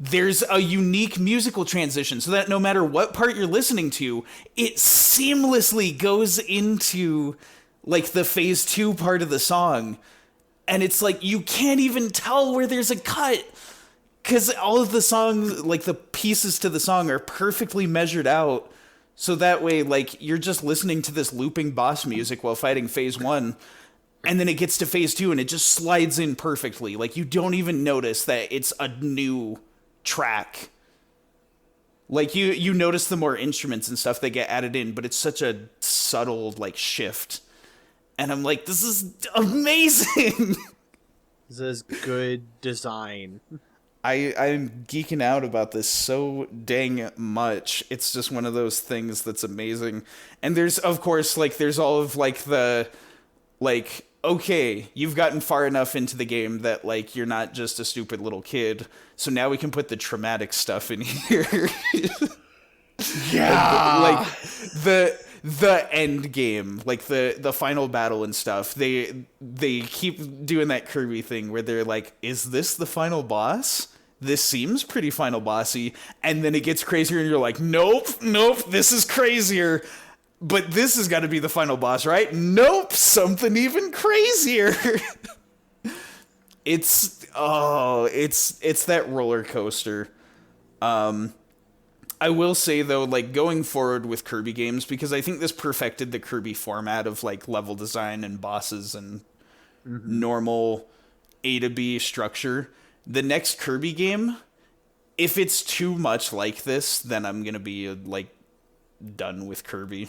there's a unique musical transition so that no matter what part you're listening to, it seamlessly goes into, like, the Phase 2 part of the song. And it's like, you can't even tell where there's a cut. Because all of the songs, like, the pieces to the song are perfectly measured out. So that way, like, you're just listening to this looping boss music while fighting Phase 1. And then it gets to Phase 2 and it just slides in perfectly. Like, you don't even notice that it's a new track. Like, you notice the more instruments and stuff that get added in, but it's such a subtle, like, shift. And I'm like, this is amazing! This is good design. I'm geeking out about this so dang much. It's just one of those things that's amazing. And there's, of course, like, there's all of, like, the, like, okay, you've gotten far enough into the game that, like, you're not just a stupid little kid. So now we can put the traumatic stuff in here. Yeah. Like, the end game, like the final battle and stuff, they keep doing that Kirby thing where they're like, is this the final boss? This seems pretty final bossy. And then it gets crazier and you're like, nope, this is crazier. But this has got to be the final boss, right? Nope, something even crazier. It's that roller coaster. I will say though, like going forward with Kirby games, because I think this perfected the Kirby format of like level design and bosses and normal A to B structure. The next Kirby game, if it's too much like this, then I'm gonna be like done with Kirby.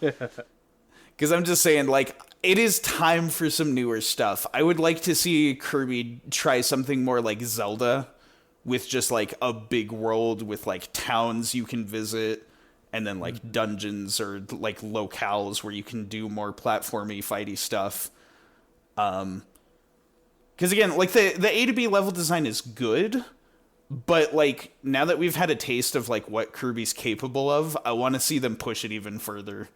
Because I'm just saying, like, it is time for some newer stuff. I would like to see Kirby try something more like Zelda, with just like a big world with like towns you can visit, and then like dungeons or like locales where you can do more platformy fighty stuff. Because again, like the A to B level design is good, but like now that we've had a taste of like what Kirby's capable of, I want to see them push it even further.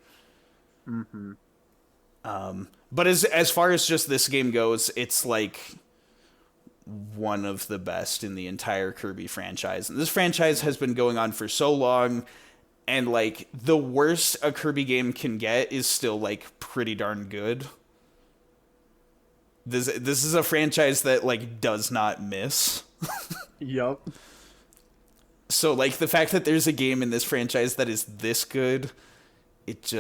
But as far as just this game goes, it's like one of the best in the entire Kirby franchise. And this franchise has been going on for so long, and like the worst a Kirby game can get is still like pretty darn good. This is a franchise that like does not miss. Yup. So like the fact that there's a game in this franchise that is this good, it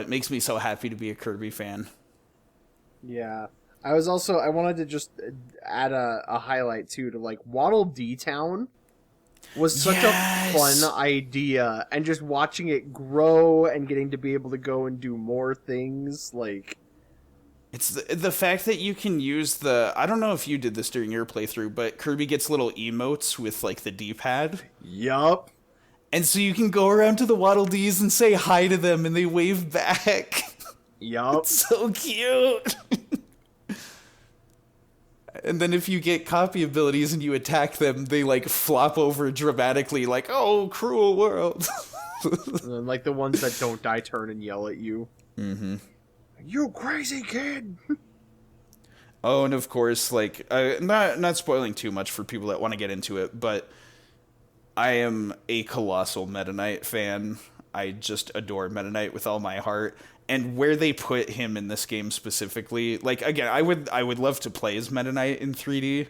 makes me so happy to be a Kirby fan. Yeah. I wanted to just add a highlight too to like Waddle Dee Town was such a fun idea, and just watching it grow and getting to be able to go and do more things, like it's the fact that you can use I don't know if you did this during your playthrough, but Kirby gets little emotes with like the D-pad. Yup. And so you can go around to the Waddle Dees and say hi to them and they wave back. Yup. It's so cute. And then if you get copy abilities and you attack them, they like flop over dramatically like, oh, cruel world. And then, like the ones that don't die turn and yell at you. Mm-hmm. You crazy kid! Oh, and of course, like, not spoiling too much for people that want to get into it, but I am a colossal Meta Knight fan. I just adore Meta Knight with all my heart. And where they put him in this game specifically, like, again, I would love to play as Meta Knight in 3D,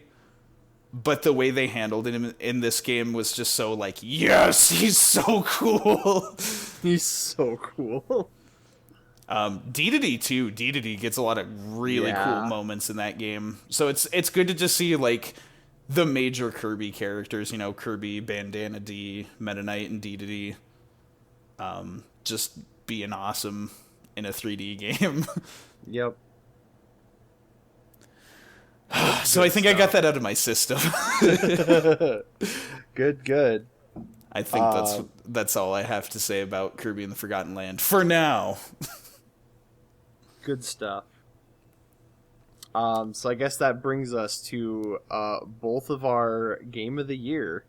but the way they handled him in this game was just so, like, yes, he's so cool! He's so cool. Dedede too. Dedede gets a lot of really cool moments in that game. So it's good to just see like the major Kirby characters, you know, Kirby, Bandana D, Meta Knight, and Dedede, just being awesome in a 3D game. Yep. So I think I got that out of my system. Good. I think that's all I have to say about Kirby and the Forgotten Land for now. Good stuff. So I guess that brings us to both of our game of the year.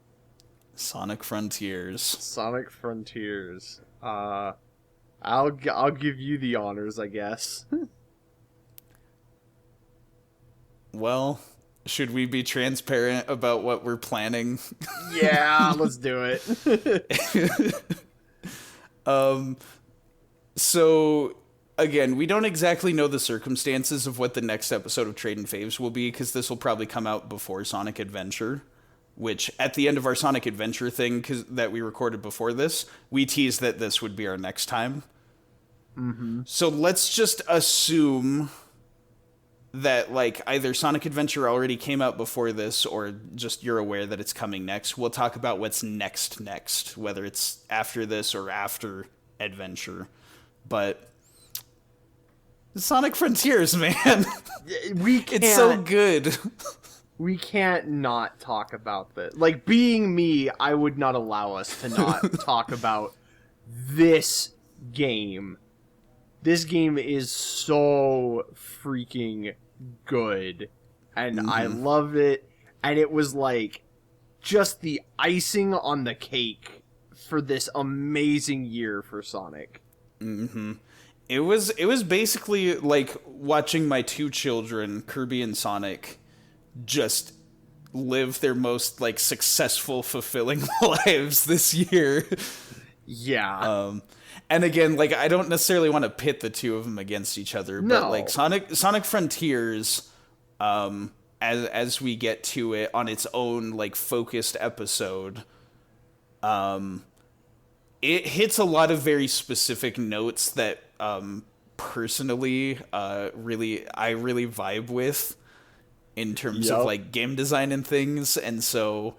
Sonic Frontiers. Sonic Frontiers. I'll give you the honors, I guess. Well, should we be transparent about what we're planning? Yeah, let's do it. So again, we don't exactly know the circumstances of what the next episode of Tradin Faves will be, because this will probably come out before Sonic Adventure, which at the end of our Sonic Adventure thing that we recorded before this, we teased that this would be our next time. Mm-hmm. So let's just assume that like either Sonic Adventure already came out before this, or just you're aware that it's coming next. We'll talk about what's next, whether it's after this or after Adventure. But Sonic Frontiers, man. It's so good. We can't not talk about this. Like, being me, I would not allow us to not talk about this game. This game is so freaking good. And I loved it. And it was like just the icing on the cake for this amazing year for Sonic. Mm-hmm. It was basically like watching my two children, Kirby and Sonic, just live their most like successful, fulfilling lives this year. Yeah. And again, like, I don't necessarily want to pit the two of them against each other, but No. like Sonic Frontiers, as we get to it on its own like focused episode, it hits a lot of very specific notes that personally I really vibe with in terms of like game design and things. And so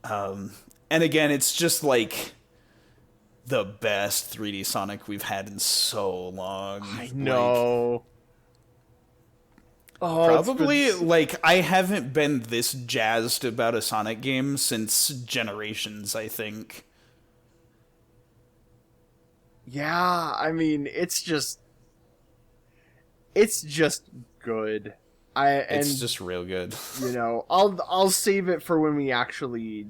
and again, it's just like the best 3D Sonic we've had in so long. I know. Probably, like, I haven't been this jazzed about a Sonic game since Generations, I think. Yeah, I mean, it's just good. It's just real good. You know, I'll save it for when we actually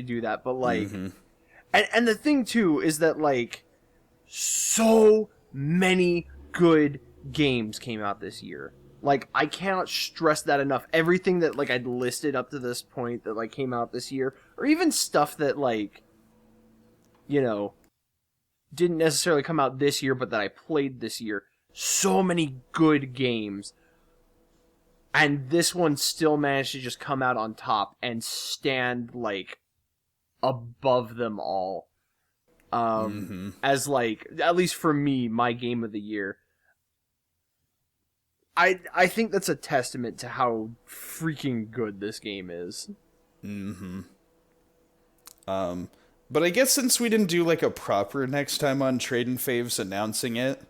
do that. But like, and the thing too is that like, so many good games came out this year. Like, I cannot stress that enough. Everything that like I'd listed up to this point that like came out this year, or even stuff that like, you know, didn't necessarily come out this year, but that I played this year. So many good games. And this one still managed to just come out on top and stand, like, above them all. As, like, at least for me, my game of the year. I think that's a testament to how freaking good this game is. But I guess since we didn't do like a proper next time on Tradin Faves announcing it,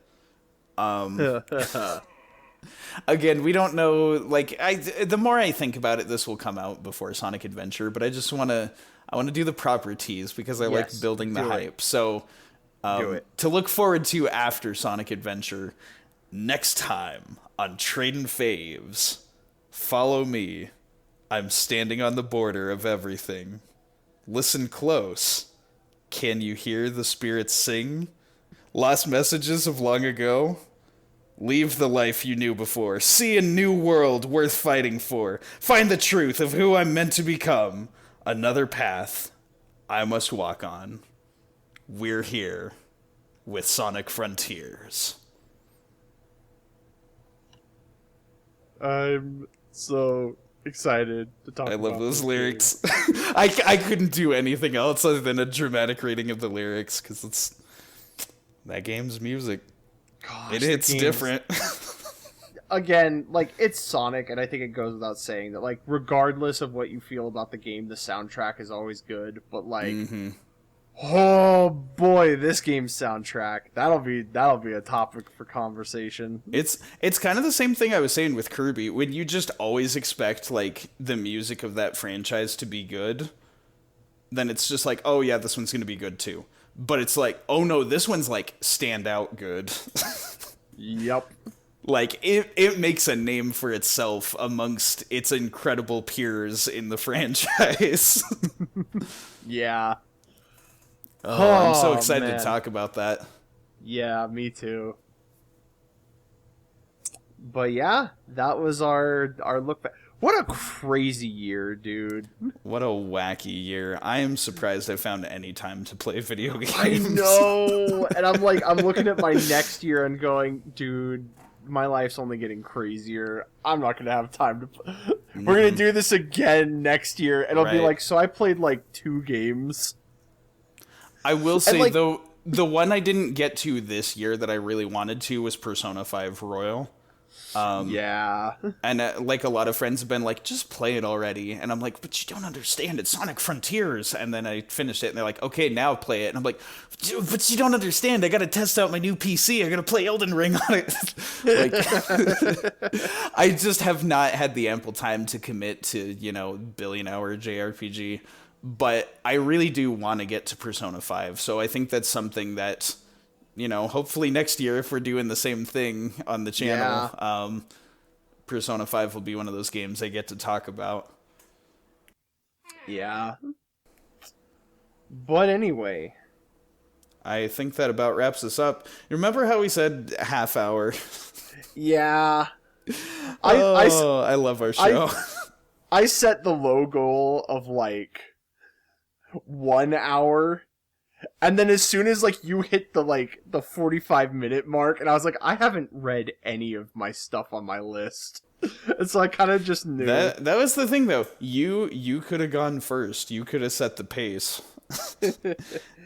again, we don't know, like, the more I think about it, this will come out before Sonic Adventure, but I just want to do the proper tease because I like building the hype. So, to look forward to after Sonic Adventure, next time on Tradin Faves, follow me. I'm standing on the border of everything. Listen close. Can you hear the spirits sing? Lost messages of long ago? Leave the life you knew before. See a new world worth fighting for. Find the truth of who I'm meant to become. Another path I must walk on. We're here with Sonic Frontiers. I'm so excited to talk about I love those this lyrics. I couldn't do anything else other than a dramatic reading of the lyrics because it's that game's music. Gosh, it hits different. Again, like, it's Sonic, and I think it goes without saying that, like, regardless of what you feel about the game, the soundtrack is always good. But like, oh boy, this game's soundtrack, that'll be a topic for conversation. It's kind of the same thing I was saying with Kirby. When you just always expect like the music of that franchise to be good, then it's just like, oh yeah, this one's gonna be good too. But it's like, oh no, this one's like stand out good. Yep. Like, it makes a name for itself amongst its incredible peers in the franchise. Yeah. I'm so excited to talk about that. Yeah, me too. But yeah, that was our look back. What a crazy year, dude. What a wacky year. I am surprised I found any time to play video games. I know. And I'm looking at my next year and going, dude, my life's only getting crazier. I'm not going to have time to We're going to do this again next year. And it'll be like, so I played like 2 games. I will say, like, though, the one I didn't get to this year that I really wanted to was Persona 5 Royal. Yeah. And like a lot of friends have been like, just play it already. And I'm like, but you don't understand. It's Sonic Frontiers. And then I finished it and they're like, okay, now play it. And I'm like, but you don't understand. I got to test out my new PC. I got to play Elden Ring on it. Like, I just have not had the ample time to commit to, billion-hour JRPG. But I really do want to get to Persona 5. So I think that's something that, hopefully next year, if we're doing the same thing on the channel, Persona 5 will be one of those games I get to talk about. Yeah. But anyway, I think that about wraps us up. Remember how we said half hour? Yeah. I love our show. I set the low goal of like 1 hour, And then as soon as like you hit the 45-minute mark, and I was like, I haven't read any of my stuff on my list. And so I kind of just knew. That was the thing though. You could have gone first. You could have set the pace.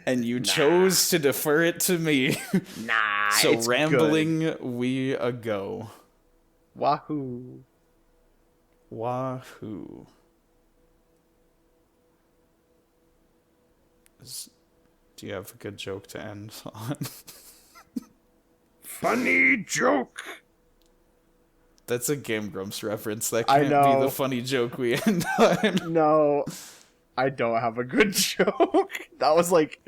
And you chose to defer it to me. Nah, so it's rambling good. we a go. Wahoo. Wahoo. Do you have a good joke to end on? Funny joke. That's a Game Grumps reference. That I can't know. be the funny joke we end on. No, I don't have a good joke. That was like,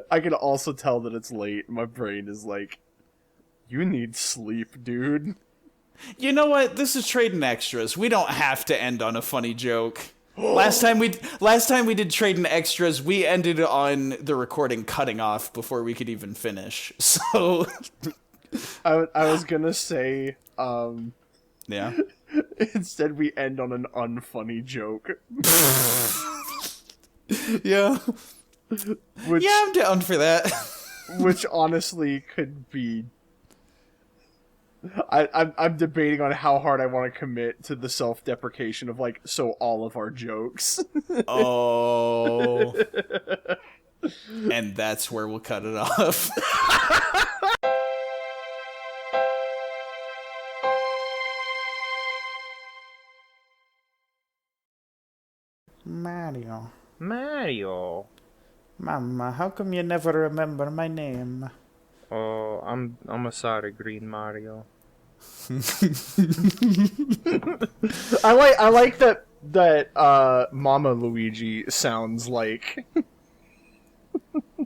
I can also tell that it's late. My brain is like, you need sleep, dude. You know what? This is Tradin Extras. We don't have to end on a funny joke. Last time we did Tradin Extras, we ended on the recording cutting off before we could even finish. So I was gonna say, yeah. instead we end on an unfunny joke. Yeah. Which, Yeah, I'm down for that. which honestly could be. I'm debating on how hard I want to commit to the self-deprecation of like, so all of our jokes. Oh. And that's where we'll cut it off. Mario. Mama, how come you never remember my name? Oh, I'm a sorry, Green Mario. I like that Mama Luigi sounds like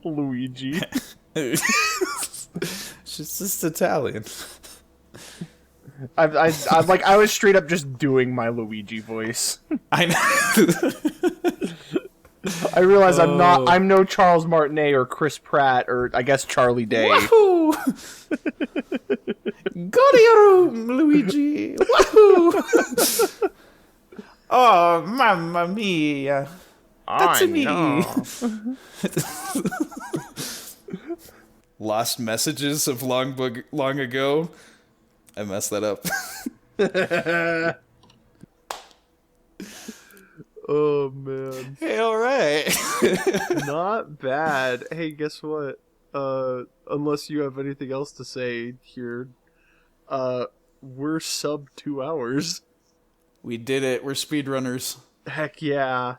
Luigi. She's just Italian. I was straight up just doing my Luigi voice. I know. I realize I'm no Charles Martinet or Chris Pratt or I guess Charlie Day. Wahoo! Go to your room, Luigi. Wahoo! Oh, mamma mia. That's me. Lost messages of long ago. I messed that up. Oh man. Hey, all right. Not bad. Hey, guess what? Unless you have anything else to say here, we're sub 2 hours. We did it. We're speedrunners. Heck yeah.